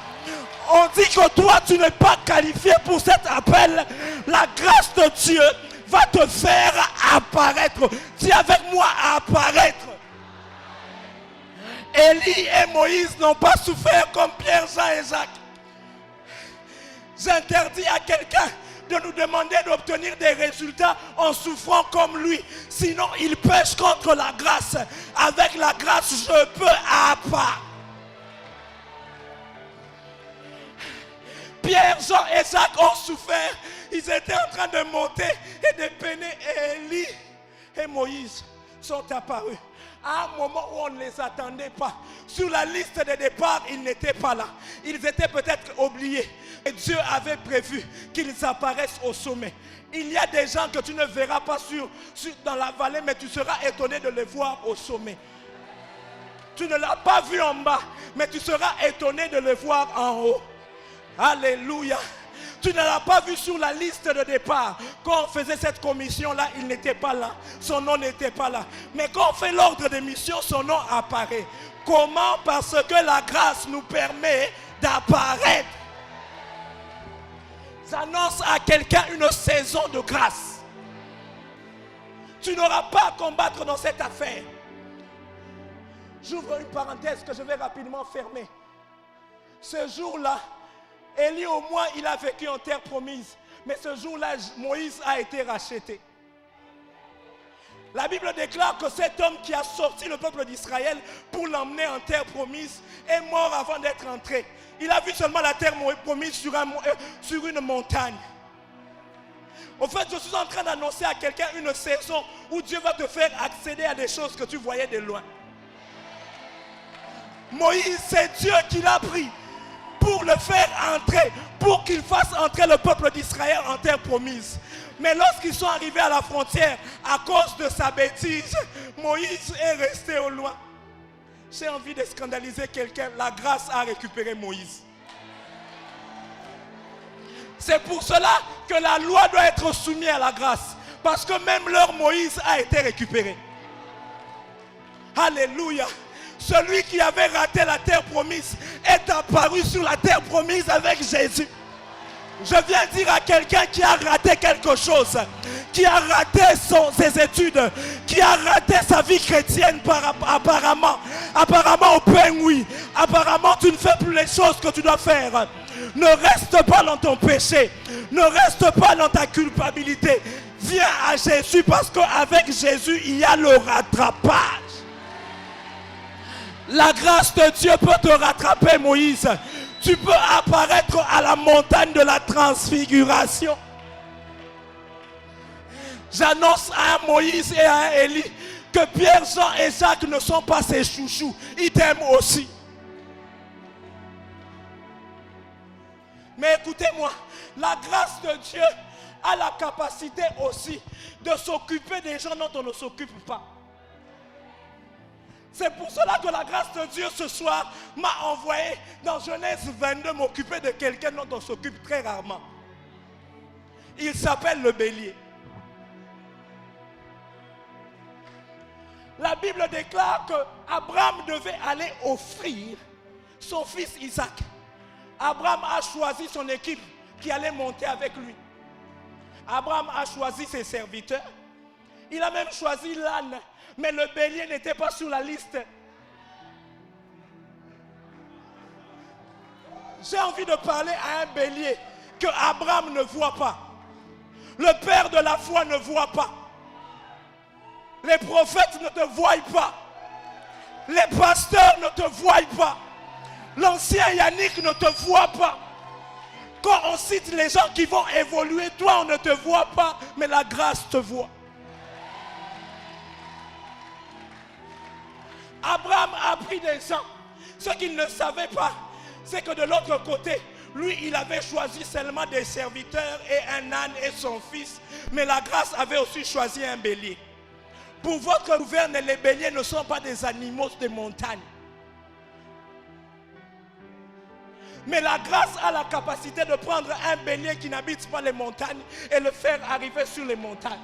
On dit que toi, tu n'es pas qualifié pour cet appel. La grâce de Dieu va te faire apparaître. Dis avec moi, apparaître. Élie et Moïse n'ont pas souffert comme Pierre, Jean et Jacques. J'interdis à quelqu'un de nous demander d'obtenir des résultats en souffrant comme lui. Sinon, il pêche contre la grâce. Avec la grâce, je peux apparaître. Pierre, Jean et Jacques ont souffert. Ils étaient en train de monter et de peiner. Élie et Moïse sont apparus à un moment où on ne les attendait pas. Sur la liste de départ, ils n'étaient pas là. Ils étaient peut-être oubliés. Et Dieu avait prévu qu'ils apparaissent au sommet. Il y a des gens que tu ne verras pas dans la vallée, mais tu seras étonné de les voir au sommet. Tu ne l'as pas vu en bas, mais tu seras étonné de les voir en haut. Alléluia. Tu ne l'as pas vu sur la liste de départ. Quand on faisait cette commission-là, il n'était pas là. Son nom n'était pas là. Mais quand on fait l'ordre de mission, son nom apparaît. Comment? Parce que la grâce nous permet d'apparaître. J'annonce à quelqu'un une saison de grâce. Tu n'auras pas à combattre dans cette affaire. J'ouvre une parenthèse que je vais rapidement fermer. Ce jour-là, Élie au moins il a vécu en terre promise. Mais ce jour-là, Moïse a été racheté. La Bible déclare que cet homme qui a sorti le peuple d'Israël pour l'emmener en terre promise est mort avant d'être entré. Il a vu seulement la terre promise sur une montagne. En fait, je suis en train d'annoncer à quelqu'un une saison où Dieu va te faire accéder à des choses que tu voyais de loin. Moïse, c'est Dieu qui l'a pris pour le faire entrer, pour qu'il fasse entrer le peuple d'Israël en terre promise. Mais lorsqu'ils sont arrivés à la frontière, à cause de sa bêtise, Moïse est resté au loin. J'ai envie de scandaliser quelqu'un. La grâce a récupéré Moïse. C'est pour cela que la loi doit être soumise à la grâce. Parce que même leur Moïse a été récupéré. Alléluia. Celui qui avait raté la terre promise est apparu sur la terre promise avec Jésus. Je viens dire à quelqu'un qui a raté quelque chose, qui a raté ses études, qui a raté sa vie chrétienne apparemment au pain, oui. Apparemment tu ne fais plus les choses que tu dois faire. Ne reste pas dans ton péché. Ne reste pas dans ta culpabilité. Viens à Jésus parce qu'avec Jésus, il y a le rattrapage. La grâce de Dieu peut te rattraper, Moïse. Tu peux apparaître à la montagne de la transfiguration. J'annonce à un Moïse et à un Élie que Pierre, Jean et Jacques ne sont pas ses chouchous. Ils t'aiment aussi. Mais écoutez-moi, la grâce de Dieu a la capacité aussi de s'occuper des gens dont on ne s'occupe pas. C'est pour cela que la grâce de Dieu ce soir m'a envoyé dans Genèse 22 m'occuper de quelqu'un dont on s'occupe très rarement. Il s'appelle le bélier. La Bible déclare qu'Abraham devait aller offrir son fils Isaac. Abraham a choisi son équipe qui allait monter avec lui. Abraham a choisi ses serviteurs. Il a même choisi l'âne. Mais le bélier n'était pas sur la liste. J'ai envie de parler à un bélier que Abraham ne voit pas. Le père de la foi ne voit pas. Les prophètes ne te voient pas. Les pasteurs ne te voient pas. L'ancien Yannick ne te voit pas. Quand on cite les gens qui vont évoluer, toi on ne te voit pas, mais la grâce te voit. Abraham a pris des gens. Ce qu'il ne savait pas, c'est que de l'autre côté, lui, il avait choisi seulement des serviteurs et un âne et son fils. Mais la grâce avait aussi choisi un bélier. Pour votre gouverne, les béliers ne sont pas des animaux de montagne. Mais la grâce a la capacité de prendre un bélier qui n'habite pas les montagnes et le faire arriver sur les montagnes.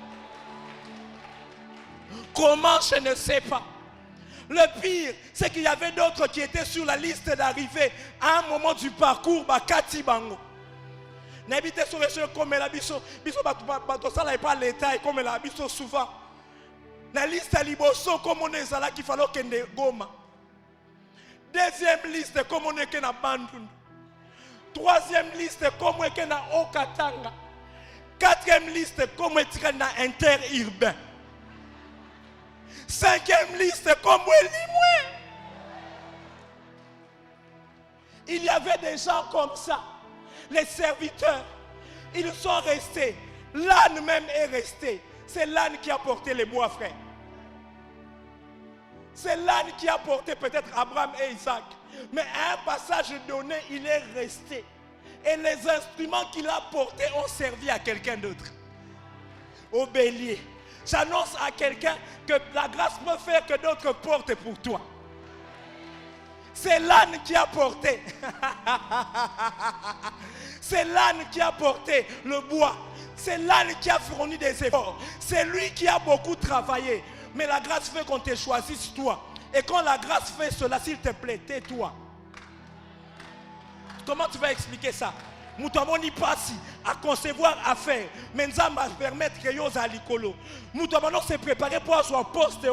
Comment, je ne sais pas. Le pire, c'est qu'il y avait d'autres qui étaient sur la liste d'arrivée à un moment du parcours, Bakati Bango. N'habitez sur les choses comme la biso, ça n'est pas l'État comme la biso souvent. La liste à Liboso, comme on est là, qu'il fallait qu'il y ait Goma. Deuxième liste, comme on est qu'il y a Bandundu. Troisième liste, comme on est qu'il y a Okatanga. Quatrième liste, comme on est qu'il y a interurbain. Cinquième liste, comme Limoué. Il y avait des gens comme ça. Les serviteurs, ils sont restés. L'âne même est resté. C'est l'âne qui a porté les bois frais. C'est l'âne qui a porté peut-être Abraham et Isaac. Mais à un passage donné, il est resté. Et les instruments qu'il a portés ont servi à quelqu'un d'autre. Au bélier. J'annonce à quelqu'un que la grâce peut faire que d'autres portent pour toi. C'est l'âne qui a porté. C'est l'âne qui a porté le bois. C'est l'âne qui a fourni des efforts. C'est lui qui a beaucoup travaillé. Mais la grâce fait qu'on te choisisse toi. Et quand la grâce fait cela, s'il te plaît, tais-toi. Comment tu vas expliquer ça? Moutamoni passe à concevoir, à faire. Mais ça va permettre que yo à l'icolo. Moutamoni s'est préparé pour son poste.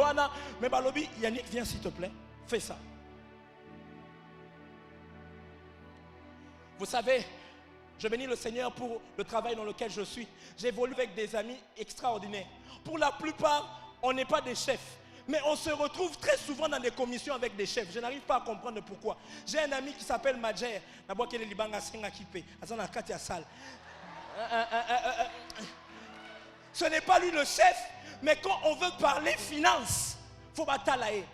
Mais Balobi, Yannick, viens s'il te plaît. Fais ça. Vous savez, je bénis le Seigneur pour le travail dans lequel je suis. J'évolue avec des amis extraordinaires. Pour la plupart, on n'est pas des chefs. Mais on se retrouve très souvent dans des commissions avec des chefs. Je n'arrive pas à comprendre pourquoi. J'ai un ami qui s'appelle Madjer. Ce n'est pas lui le chef, mais quand on veut parler finance, il faut batailler.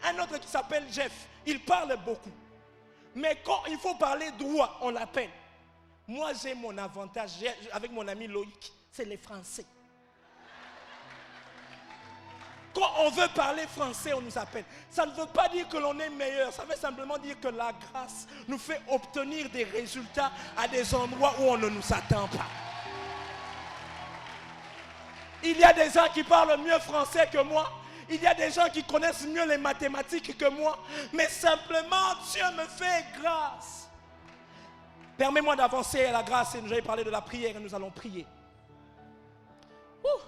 un autre qui s'appelle Jeff. Il parle beaucoup. Mais quand il faut parler droit, on l'appelle. Moi, j'ai mon avantage avec mon ami Loïc. C'est les Français. Quand on veut parler français, on nous appelle. Ça ne veut pas dire que l'on est meilleur. Ça veut simplement dire que la grâce nous fait obtenir des résultats à des endroits où on ne nous attend pas. Il y a des gens qui parlent mieux français que moi. Il y a des gens qui connaissent mieux les mathématiques que moi. Mais simplement, Dieu me fait grâce. Permets-moi d'avancer à la grâce et nous allons parler de la prière et nous allons prier. Ouh.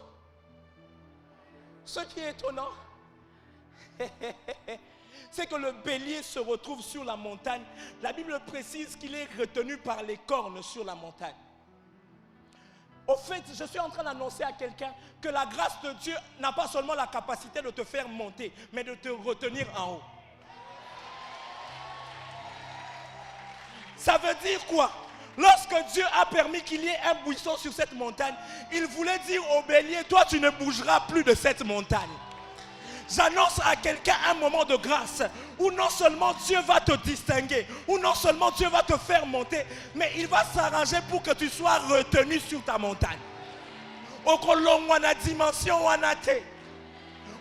Ce qui est étonnant, c'est que le bélier se retrouve sur la montagne. La Bible précise qu'il est retenu par les cornes sur la montagne. Au fait, je suis en train d'annoncer à quelqu'un que la grâce de Dieu n'a pas seulement la capacité de te faire monter, mais de te retenir en haut. Ça veut dire quoi? Lorsque Dieu a permis qu'il y ait un buisson sur cette montagne, il voulait dire au bélier, toi tu ne bougeras plus de cette montagne. J'annonce à quelqu'un un moment de grâce où non seulement Dieu va te distinguer, où non seulement Dieu va te faire monter, mais il va s'arranger pour que tu sois retenu sur ta montagne. Okolongwa na dimension wanate.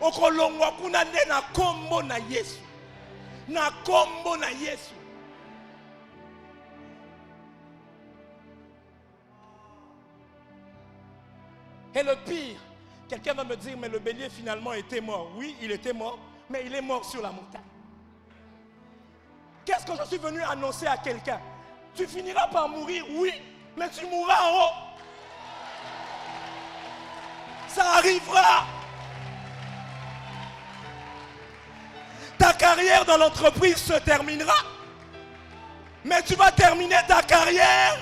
Okolongwa kuna ne na kombo na Yesu. Na kombo na Yesu. Et le pire, quelqu'un va me dire, mais le bélier finalement était mort. Oui, il était mort, mais il est mort sur la montagne. Qu'est-ce que je suis venu annoncer à quelqu'un? Tu finiras par mourir, oui, mais tu mourras en haut. Ça arrivera. Ta carrière dans l'entreprise se terminera, mais tu vas terminer ta carrière.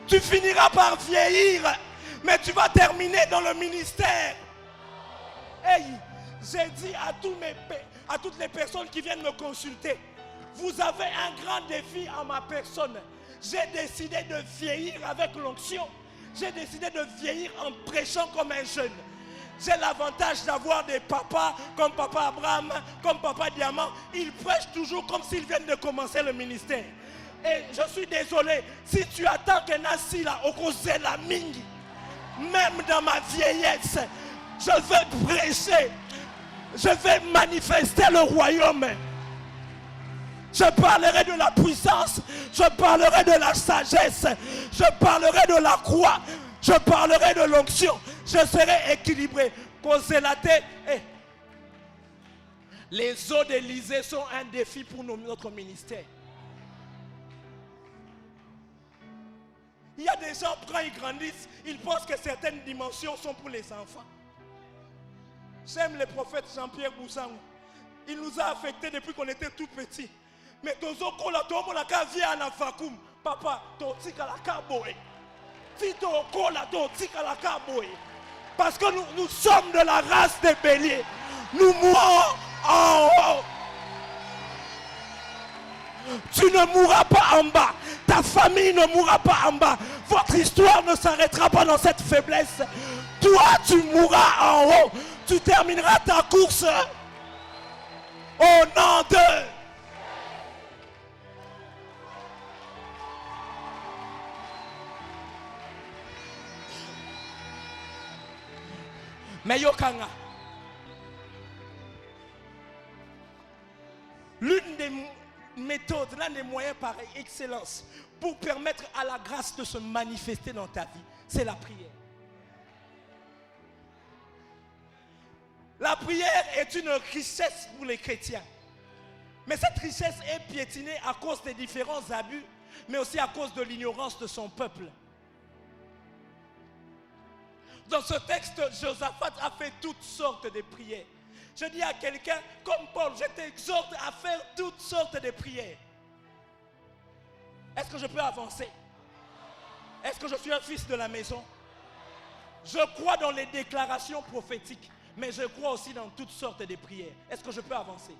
Tu finiras par vieillir, mais tu vas terminer dans le ministère. Hey, j'ai dit à toutes les personnes qui viennent me consulter, vous avez un grand défi à ma personne. J'ai décidé de vieillir avec l'onction. J'ai décidé de vieillir en prêchant comme un jeune. J'ai l'avantage d'avoir des papas comme Papa Abraham, comme Papa Diamant. Ils prêchent toujours comme s'ils viennent de commencer le ministère. Et je suis désolé, si tu attends que Nassi là, au cause la mingi, même dans ma vieillesse, je vais prêcher, je vais manifester le royaume. Je parlerai de la puissance, je parlerai de la sagesse, je parlerai de la croix, je parlerai de l'onction, je serai équilibré. Consolaté. Les eaux d'Élysée sont un défi pour notre ministère. Il y a des gens, quand ils grandissent, ils pensent que certaines dimensions sont pour les enfants. J'aime le prophète Jean-Pierre Boussangou. Il nous a affectés depuis qu'on était tout petits. Mais tozo kola tomo la ka via na vacuum. Papa, to tika la ka boy. Tito kola to tika la ka boy. Parce que nous sommes de la race des béliers. Nous mourrons en haut. Tu ne mourras pas en bas. Ta famille ne mourra pas en bas. Votre histoire ne s'arrêtera pas dans cette faiblesse. Toi, tu mourras en haut. Tu termineras ta course au nom de... Mais Yokanga, l'une des méthodes, l'un des moyens par excellence pour permettre à la grâce de se manifester dans ta vie, c'est la prière. La prière est une richesse pour les chrétiens. Mais cette richesse est piétinée à cause des différents abus, mais aussi à cause de l'ignorance de son peuple. Dans ce texte, Josaphat a fait toutes sortes de prières. Je dis à quelqu'un, comme Paul, je t'exhorte à faire toutes sortes de prières. Est-ce que je peux avancer? Est-ce que je suis un fils de la maison? Je crois dans les déclarations prophétiques, mais je crois aussi dans toutes sortes de prières. Est-ce que je peux avancer?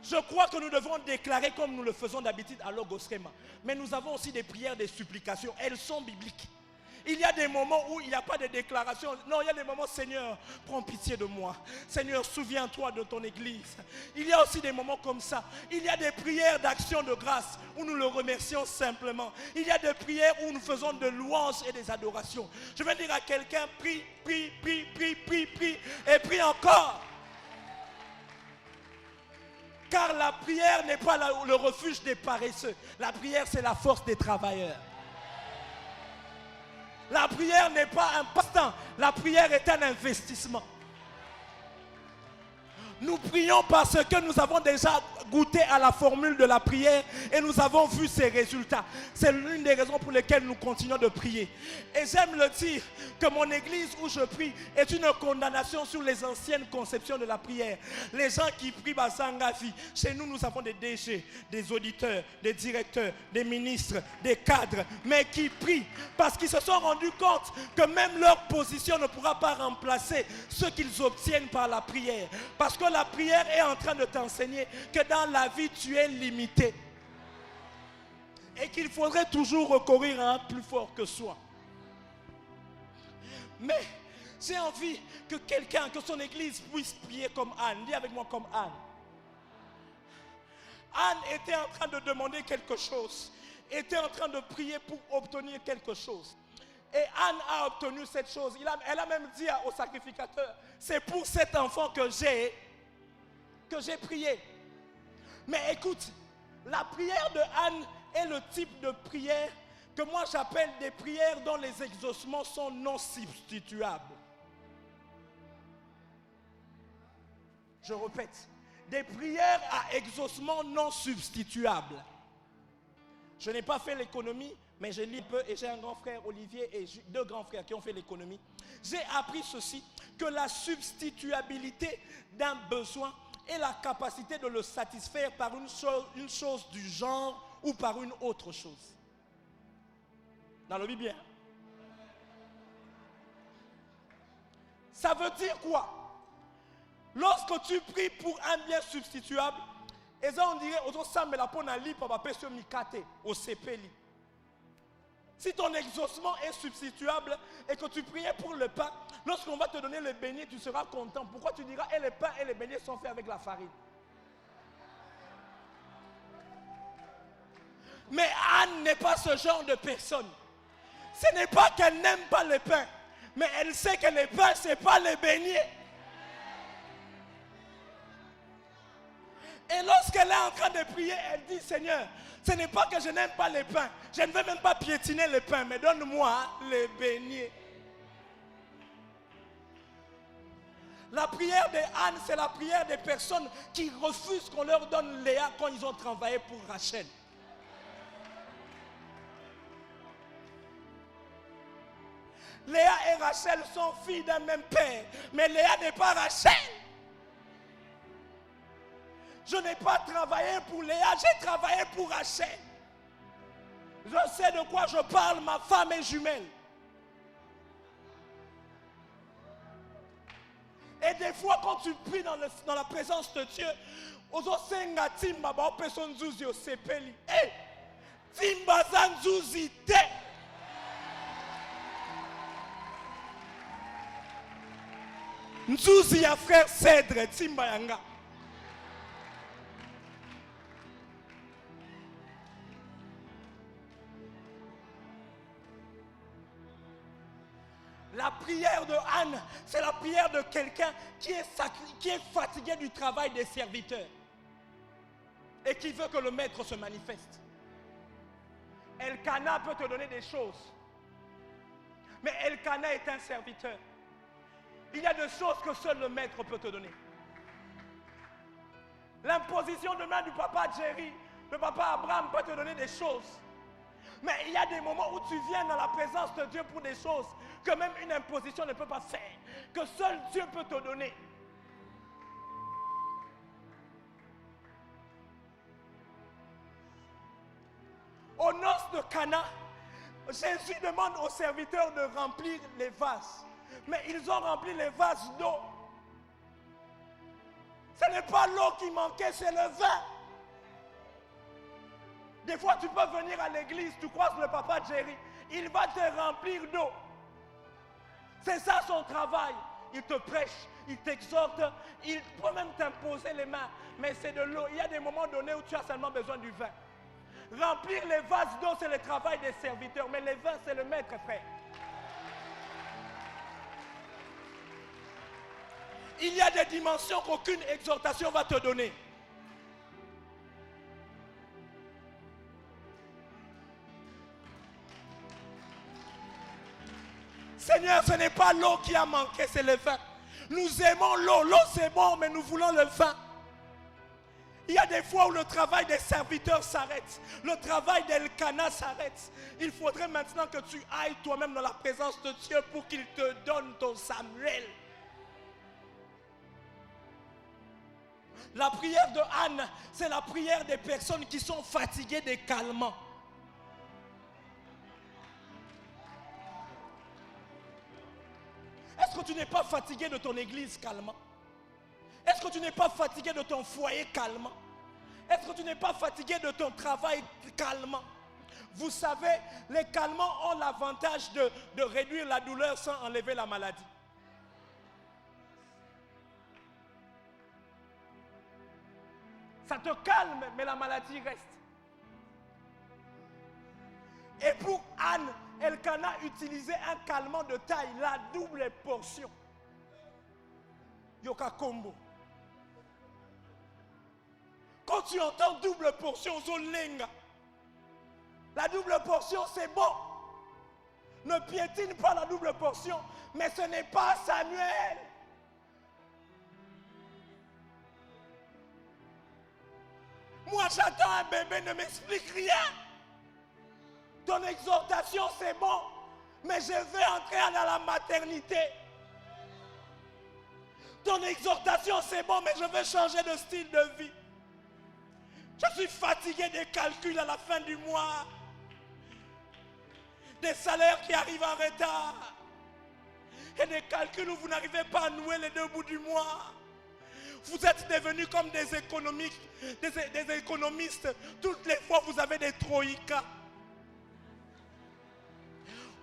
Je crois que nous devons déclarer comme nous le faisons d'habitude à Logos Rema. Mais nous avons aussi des prières, des supplications. Elles sont bibliques. Il y a des moments où il n'y a pas de déclaration. Non, il y a des moments, Seigneur, prends pitié de moi. Seigneur, souviens-toi de ton église. Il y a aussi des moments comme ça. Il y a des prières d'action de grâce où nous le remercions simplement. Il y a des prières où nous faisons de louanges et des adorations. Je vais dire à quelqu'un, prie, prie, prie, prie, prie, prie, et prie encore. Car la prière n'est pas le refuge des paresseux. La prière, c'est la force des travailleurs. La prière n'est pas un passe-temps. La prière est un investissement. Nous prions parce que nous avons déjà goûté à la formule de la prière et nous avons vu ses résultats. C'est l'une des raisons pour lesquelles nous continuons de prier. Et j'aime le dire que mon église où je prie est une condamnation sur les anciennes conceptions de la prière. Les gens qui prient Basangavi, chez nous, nous avons des DG, des auditeurs, des directeurs, des ministres, des cadres, mais qui prient parce qu'ils se sont rendus compte que même leur position ne pourra pas remplacer ce qu'ils obtiennent par la prière. Parce que la prière est en train de t'enseigner que dans la vie, tu es limité. Et qu'il faudrait toujours recourir à un plus fort que soi. Mais j'ai envie que quelqu'un, que son église puisse prier comme Anne. Dis avec moi comme Anne. Anne était en train de demander quelque chose. Était en train de prier pour obtenir quelque chose. Et Anne a obtenu cette chose. Elle a même dit au sacrificateur, c'est pour cet enfant que j'ai prié. Mais écoute, la prière de Anne est le type de prière que moi j'appelle des prières dont les exaucements sont non substituables. Je répète, des prières à exaucement non substituables. Je n'ai pas fait l'économie, mais je lis peu et j'ai un grand frère, Olivier, et deux grands frères qui ont fait l'économie. J'ai appris ceci, que la substituabilité d'un besoin et la capacité de le satisfaire par une chose du genre ou par une autre chose. Dans le Bible bien. Ça veut dire quoi? Lorsque tu pries pour un bien substituable, et ça on dirait autant ça mais la peau n'a li papa sur mikate au CPLI. Si ton exaucement est substituable et que tu priais pour le pain, lorsqu'on va te donner le beignet, tu seras content. Pourquoi tu diras, et le pain et les beignets sont faits avec la farine? Mais Anne n'est pas ce genre de personne. Ce n'est pas qu'elle n'aime pas le pain, mais elle sait que le pain, ce n'est pas les beignets. Et lorsqu'elle est en train de prier, elle dit, Seigneur, ce n'est pas que je n'aime pas les pains. Je ne veux même pas piétiner les pains, mais donne-moi les beignets. La prière de Anne, c'est la prière des personnes qui refusent qu'on leur donne Léa quand ils ont travaillé pour Rachel. Léa et Rachel sont filles d'un même père, mais Léa n'est pas Rachel. Je n'ai pas travaillé pour Léa, j'ai travaillé pour Rachel. Je sais de quoi je parle, ma femme est jumelle. Et des fois, quand tu pries dans la présence de Dieu, ozo senga timba ba opeso nzuzi o sepeli. Eh, timba za nzuzi te. Nzuzi ya frère Cèdre, timba yanga. La prière de Anne, c'est la prière de quelqu'un qui est fatigué du travail des serviteurs et qui veut que le maître se manifeste. Elkana peut te donner des choses, mais Elkana est un serviteur. Il y a des choses que seul le maître peut te donner. L'imposition de main du papa Jerry, le papa Abraham peut te donner des choses. Mais il y a des moments où tu viens dans la présence de Dieu pour des choses que même une imposition ne peut pas faire, que seul Dieu peut te donner. Aux noces de Cana, Jésus demande aux serviteurs de remplir les vases. Mais ils ont rempli les vases d'eau. Ce n'est pas l'eau qui manquait, c'est le vin. Des fois, tu peux venir à l'église, tu croises le papa Jerry, Il va te remplir d'eau. C'est ça son travail. Il te prêche, il t'exhorte, il peut même t'imposer les mains. Mais c'est de l'eau. Il y a des moments donnés où tu as seulement besoin du vin. Remplir les vases d'eau, c'est le travail des serviteurs. Mais les vins, c'est le maître, frère. Il y a des dimensions qu'aucune exhortation va te donner. Seigneur, ce n'est pas l'eau qui a manqué, c'est le vin. Nous aimons l'eau. L'eau, c'est bon, mais nous voulons le vin. Il y a des fois où le travail des serviteurs s'arrête. Le travail d'Elkana s'arrête. Il faudrait maintenant que tu ailles toi-même dans la présence de Dieu pour qu'il te donne ton Samuel. La prière de Anne, c'est la prière des personnes qui sont fatiguées des calmants. Est-ce que tu n'es pas fatigué de ton église calmant? Est-ce que tu n'es pas fatigué de ton foyer calmant? Est-ce que tu n'es pas fatigué de ton travail calmant? Vous savez, les calmants ont l'avantage de réduire la douleur sans enlever la maladie. Ça te calme, mais la maladie reste. Et pour Anne, Elkana utilisait un calmant de taille, la double portion. Yoka combo. Quand tu entends double portion, zolenga. La double portion, c'est bon. Ne piétine pas la double portion, mais ce n'est pas Samuel. Moi, j'attends un bébé, ne m'explique rien. Ton exhortation, c'est bon, mais je vais entrer dans la maternité. Ton exhortation, c'est bon, mais je veux changer de style de vie. Je suis fatigué des calculs à la fin du mois. Des salaires qui arrivent en retard. Et des calculs où vous n'arrivez pas à nouer les deux bouts du mois. Vous êtes devenus comme des économistes. Toutes les fois, vous avez des troïkas.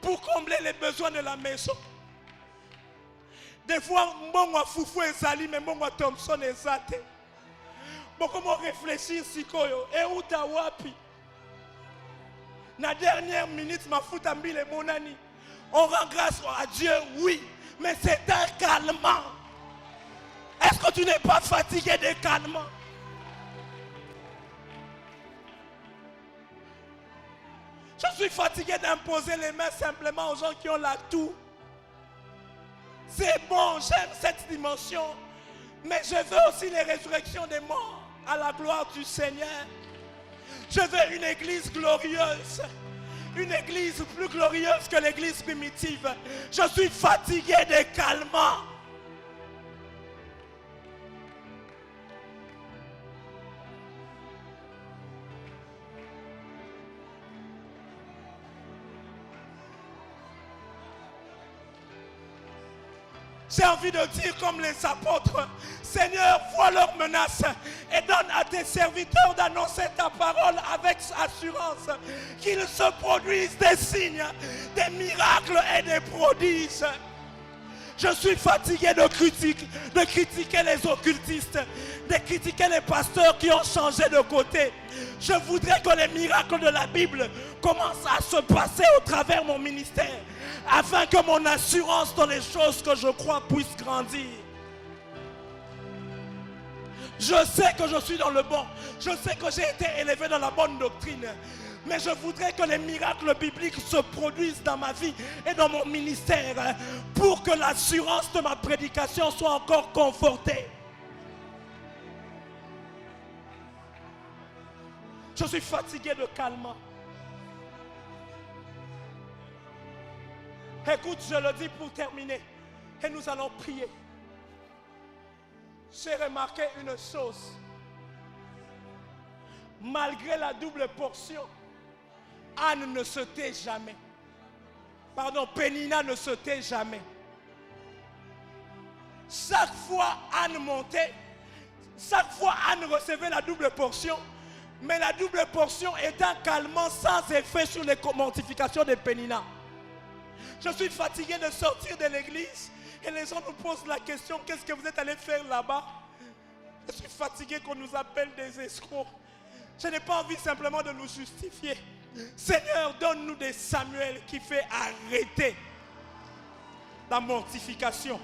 Pour combler les besoins de la maison. Des fois, Mbongo Foufou et Zali, mais Mbongo Thompson et Zate. Bon, comment réfléchir si koyo? Et où ta wapi? La dernière minute, ma foutambi et mon ami. On rend grâce à Dieu, oui, mais c'est un calmant. Est-ce que tu n'es pas fatigué des calmants? Je suis fatigué d'imposer les mains simplement aux gens qui ont la toux. C'est bon, j'aime cette dimension. Mais je veux aussi les résurrections des morts à la gloire du Seigneur. Je veux une église glorieuse. Une église plus glorieuse que l'église primitive. Je suis fatigué des calmants. J'ai envie de dire comme les apôtres, Seigneur, vois leurs menaces et donne à tes serviteurs d'annoncer ta parole avec assurance, qu'ils se produisent des signes, des miracles et des prodiges. Je suis fatigué de critiquer les occultistes, de critiquer les pasteurs qui ont changé de côté. Je voudrais que les miracles de la Bible commencent à se passer au travers de mon ministère, afin que mon assurance dans les choses que je crois puisse grandir. Je sais que je suis dans le bon. Je sais que j'ai été élevé dans la bonne doctrine. Mais je voudrais que les miracles bibliques se produisent dans ma vie et dans mon ministère pour que l'assurance de ma prédication soit encore confortée. Je suis fatigué de calmant. Écoute, je le dis pour terminer. Et nous allons prier. J'ai remarqué une chose. Malgré la double portion, Anne ne se tait jamais. Pardon, Pénina ne se tait jamais. Chaque fois Anne montait, chaque fois Anne recevait la double portion, Mais la double portion est un calmant sans effet sur les mortifications de Pénina. Je suis fatigué de sortir de l'église et les gens nous posent la question, qu'est-ce que vous êtes allé faire là-bas? Je suis fatigué qu'on nous appelle des escrocs. Je n'ai pas envie simplement de nous justifier. Seigneur, donne-nous des Samuel qui fait arrêter la mortification.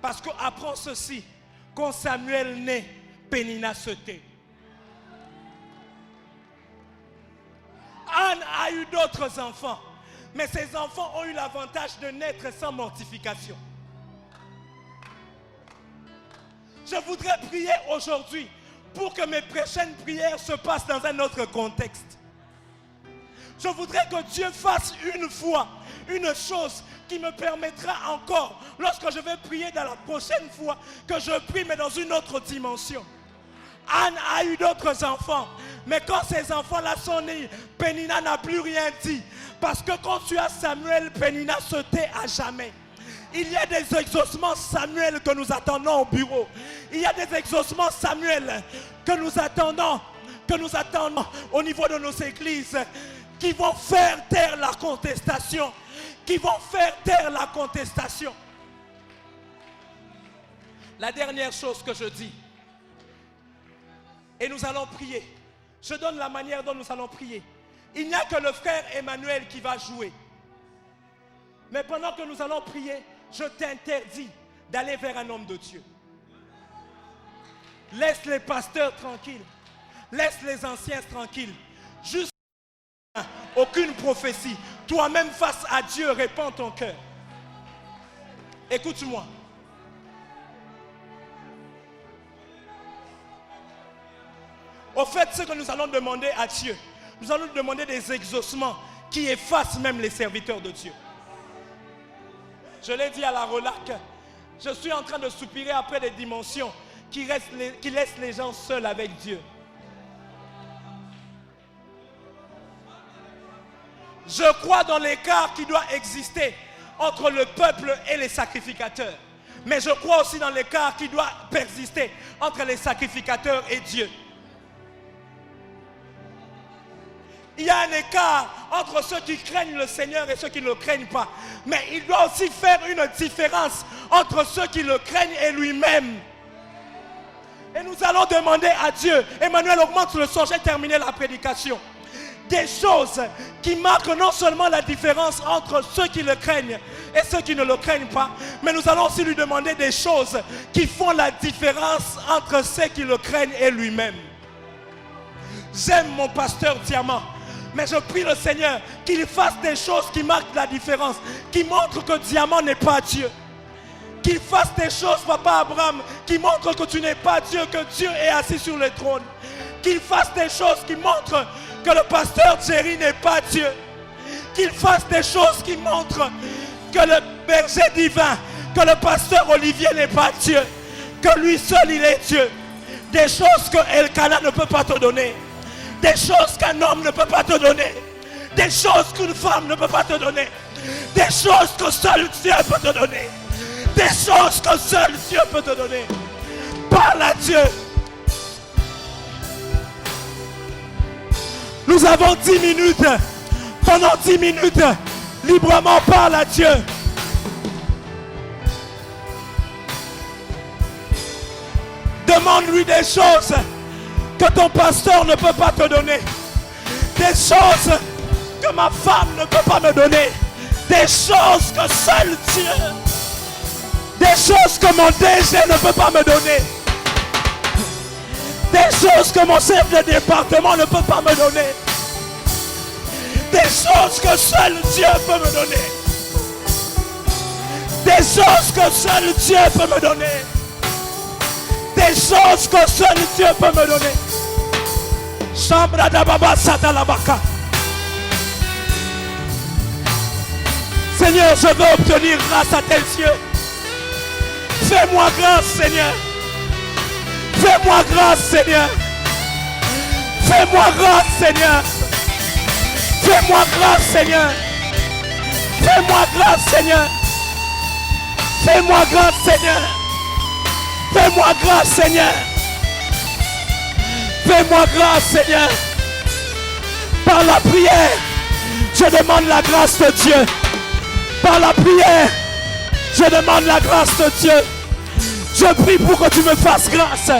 Parce qu'apprends ceci, quand Samuel naît, Pénina se tait. Anne a eu d'autres enfants, mais ces enfants ont eu l'avantage de naître sans mortification. Je voudrais prier aujourd'hui pour que mes prochaines prières se passent dans un autre contexte. Je voudrais que Dieu fasse une fois une chose qui me permettra encore, lorsque je vais prier dans la prochaine fois, que je prie mais dans une autre dimension. Anne a eu d'autres enfants, mais quand ces enfants-là sont nés, Pénina n'a plus rien dit. Parce que quand tu as Samuel, Pénina se tait à jamais. Il y a des exaucements Samuel que nous attendons au bureau. Il y a des exaucements Samuel que nous attendons au niveau de nos églises, qui vont faire taire la contestation. Qui vont faire taire la contestation. La dernière chose que je dis, et nous allons prier. Je donne la manière dont nous allons prier. Il n'y a que le frère Emmanuel qui va jouer. Mais pendant que nous allons prier, je t'interdis d'aller vers un homme de Dieu. Laisse les pasteurs tranquilles. Laisse les anciens tranquilles. Juste aucune prophétie. Toi-même face à Dieu, répands ton cœur. Écoute-moi. Au fait, ce que nous allons demander à Dieu, nous allons lui demander des exaucements qui effacent même les serviteurs de Dieu. Je l'ai dit à la Relac, je suis en train de soupirer après des dimensions qui laissent les gens seuls avec Dieu. Je crois dans l'écart qui doit exister entre le peuple et les sacrificateurs. Mais je crois aussi dans l'écart qui doit persister entre les sacrificateurs et Dieu. Il y a un écart entre ceux qui craignent le Seigneur et ceux qui ne le craignent pas. Mais il doit aussi faire une différence entre ceux qui le craignent et lui-même. Et nous allons demander à Dieu, Emmanuel, augmente le son, j'ai terminé la prédication. Des choses qui marquent non seulement la différence entre ceux qui le craignent et ceux qui ne le craignent pas, mais nous allons aussi lui demander des choses qui font la différence entre ceux qui le craignent et lui-même. J'aime mon pasteur Diamant, mais je prie le Seigneur qu'il fasse des choses qui marquent la différence, qui montrent que Diamant n'est pas Dieu. Qu'il fasse des choses, Papa Abraham, qui montrent que tu n'es pas Dieu, que Dieu est assis sur le trône. Qu'il fasse des choses qui montrent que le pasteur Thierry n'est pas Dieu. Qu'il fasse des choses qui montrent que le berger divin, que le pasteur Olivier n'est pas Dieu. Que lui seul il est Dieu. Des choses que Elkanah ne peut pas te donner. Des choses qu'un homme ne peut pas te donner. Des choses qu'une femme ne peut pas te donner. Des choses que seul Dieu peut te donner. Des choses que seul Dieu peut te donner. Parle à Dieu. Nous avons 10 minutes. Pendant 10 minutes, librement parle à Dieu. Demande-lui des choses que ton pasteur ne peut pas te donner. Des choses que ma femme ne peut pas me donner. Des choses que seul Dieu. Des choses que mon DG ne peut pas me donner. Des choses que mon chef de département ne peut pas me donner. Des choses que seul Dieu peut me donner. Des choses que seul Dieu peut me donner. Des choses que seul Dieu peut me donner. Chambra d'Ababa Satalabaka. Seigneur, je veux obtenir grâce à tes yeux. Fais-moi grâce, Seigneur. Fais-moi grâce, Seigneur. Fais-moi grâce, Seigneur. Fais-moi grâce, Seigneur. Fais-moi grâce, Seigneur. Fais-moi grâce, Seigneur. Fais-moi grâce, Seigneur. Fais-moi grâce, Seigneur. Par la prière, je demande la grâce de Dieu. Par la prière, je demande la grâce de Dieu. Je prie pour que tu me fasses grâce.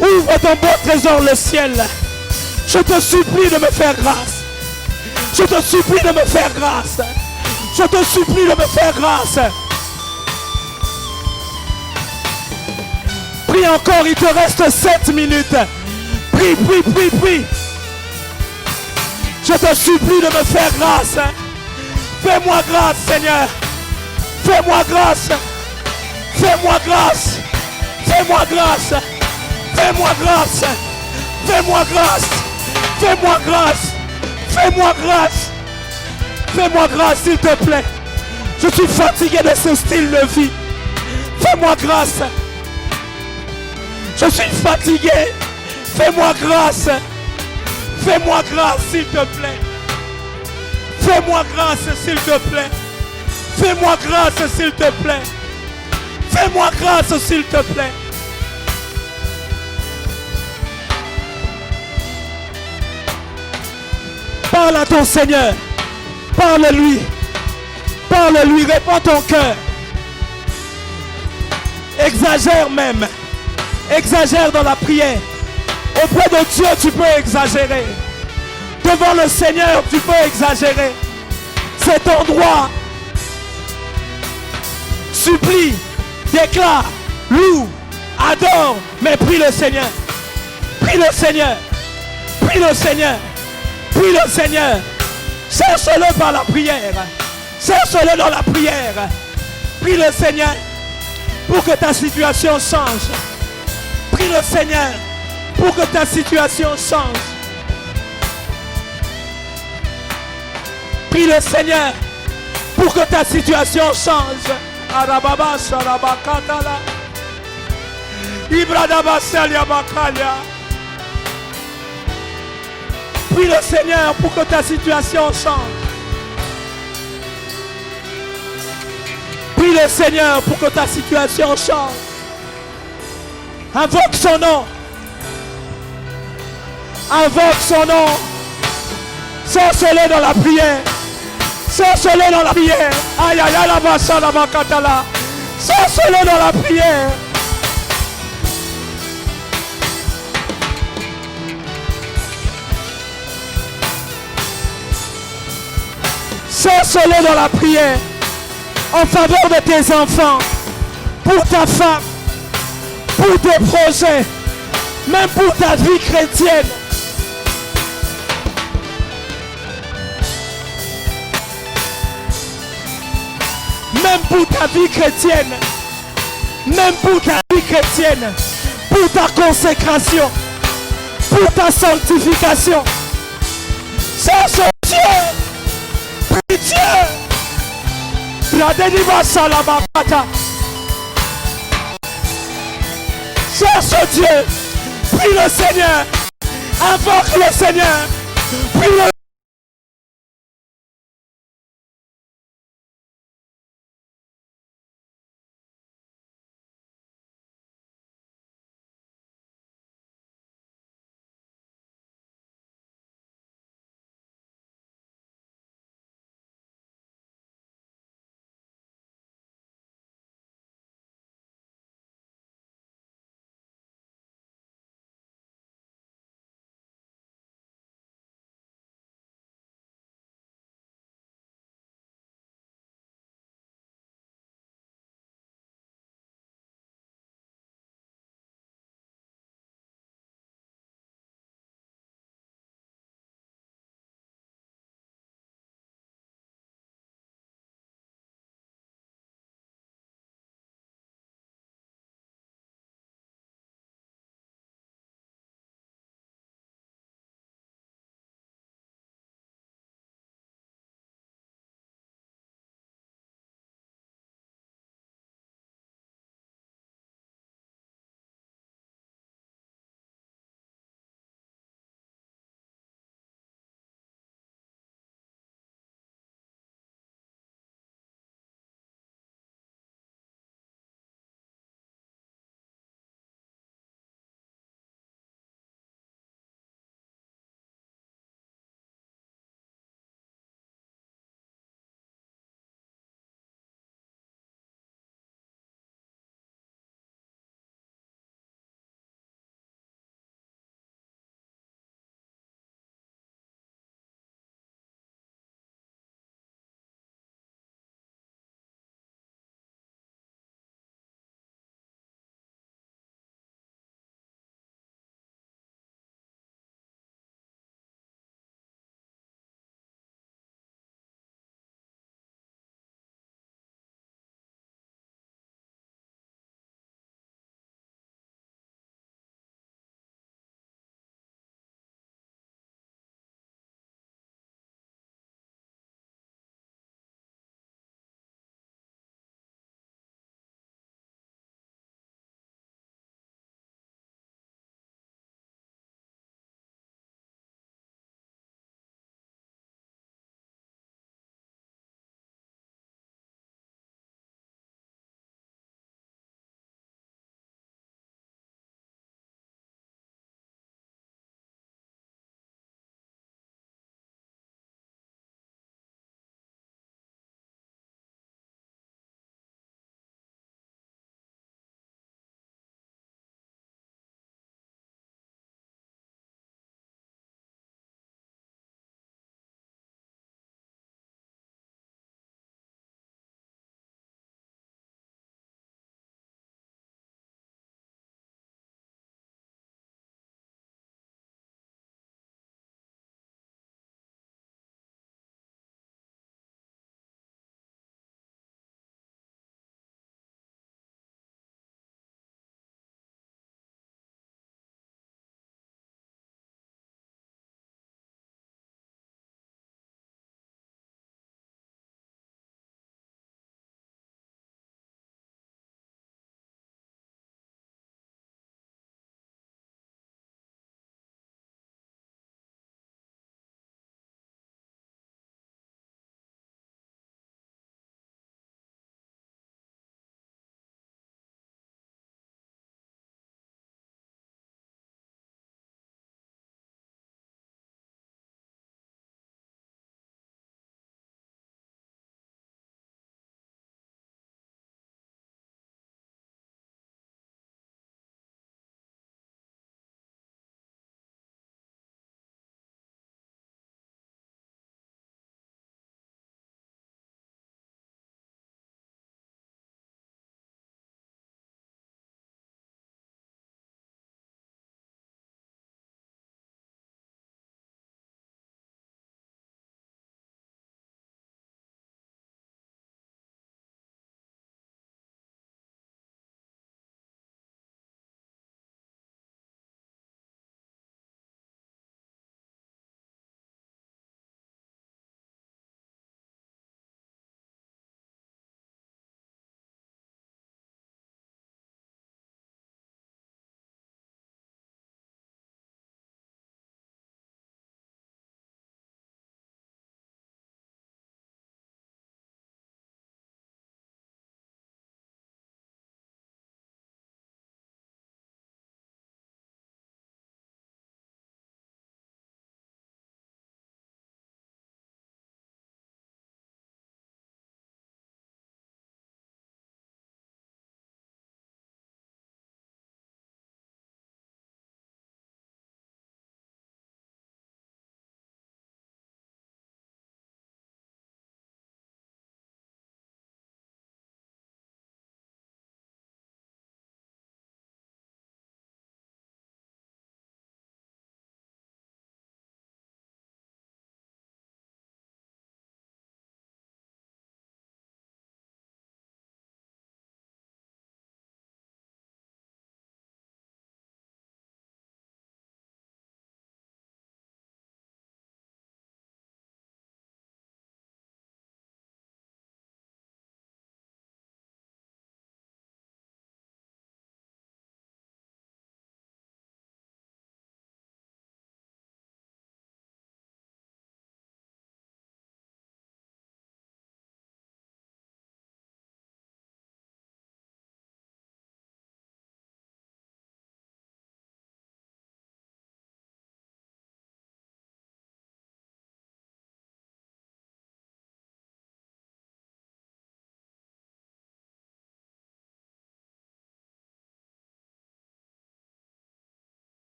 Ouvre ton beau trésor, le ciel. Je te supplie de me faire grâce. Je te supplie de me faire grâce. Je te supplie de me faire grâce. Prie encore, il te reste 7 minutes. Prie, prie, prie, prie. Je te supplie de me faire grâce. Fais-moi grâce, Seigneur. Fais-moi grâce. Fais-moi grâce. Fais-moi grâce. Fais-moi grâce. Fais-moi grâce. Fais-moi grâce. Fais-moi grâce. Fais-moi grâce, s'il te plaît. Je suis fatigué de ce style de vie. Fais-moi grâce. Je suis fatigué. Fais-moi grâce. Fais-moi grâce, s'il te plaît. Fais-moi grâce, s'il te plaît. Fais-moi grâce, s'il te plaît. Fais-moi grâce, s'il te plaît. Parle à ton Seigneur. Parle-lui. Parle-lui. Réponds ton cœur. Exagère même. Exagère dans la prière. Auprès de Dieu, tu peux exagérer. Devant le Seigneur, tu peux exagérer. C'est ton droit. Supplie, déclare, loue, adore, mais prie le Seigneur. Prie le Seigneur. Prie le Seigneur. Prie le Seigneur. Cherche-le par la prière. Cherche-le dans la prière. Prie le Seigneur pour que ta situation change. Prie le Seigneur pour que ta situation change. Prie le Seigneur pour que ta situation change. Arababa Sharabakatala. Ibradaba Saliabakalia. Prie le Seigneur pour que ta situation change. Prie le Seigneur pour que ta situation change. Invoque son nom. Invoque son nom. Cherche-le dans la prière. Cherche-le dans la prière. Aïe aïe aïe la bassa la bakatala. Cherche-le dans la prière. Cherche-le dans la prière. En faveur de tes enfants. Pour ta femme. Pour tes projets. Même pour ta vie chrétienne. Même pour ta vie chrétienne. Même pour ta vie chrétienne. Pour ta consécration. Pour ta sanctification. Cherche Dieu. Prie Dieu. La délivrance salamapata. Cherche Dieu. Prie le Seigneur. Invoque le Seigneur. Prie le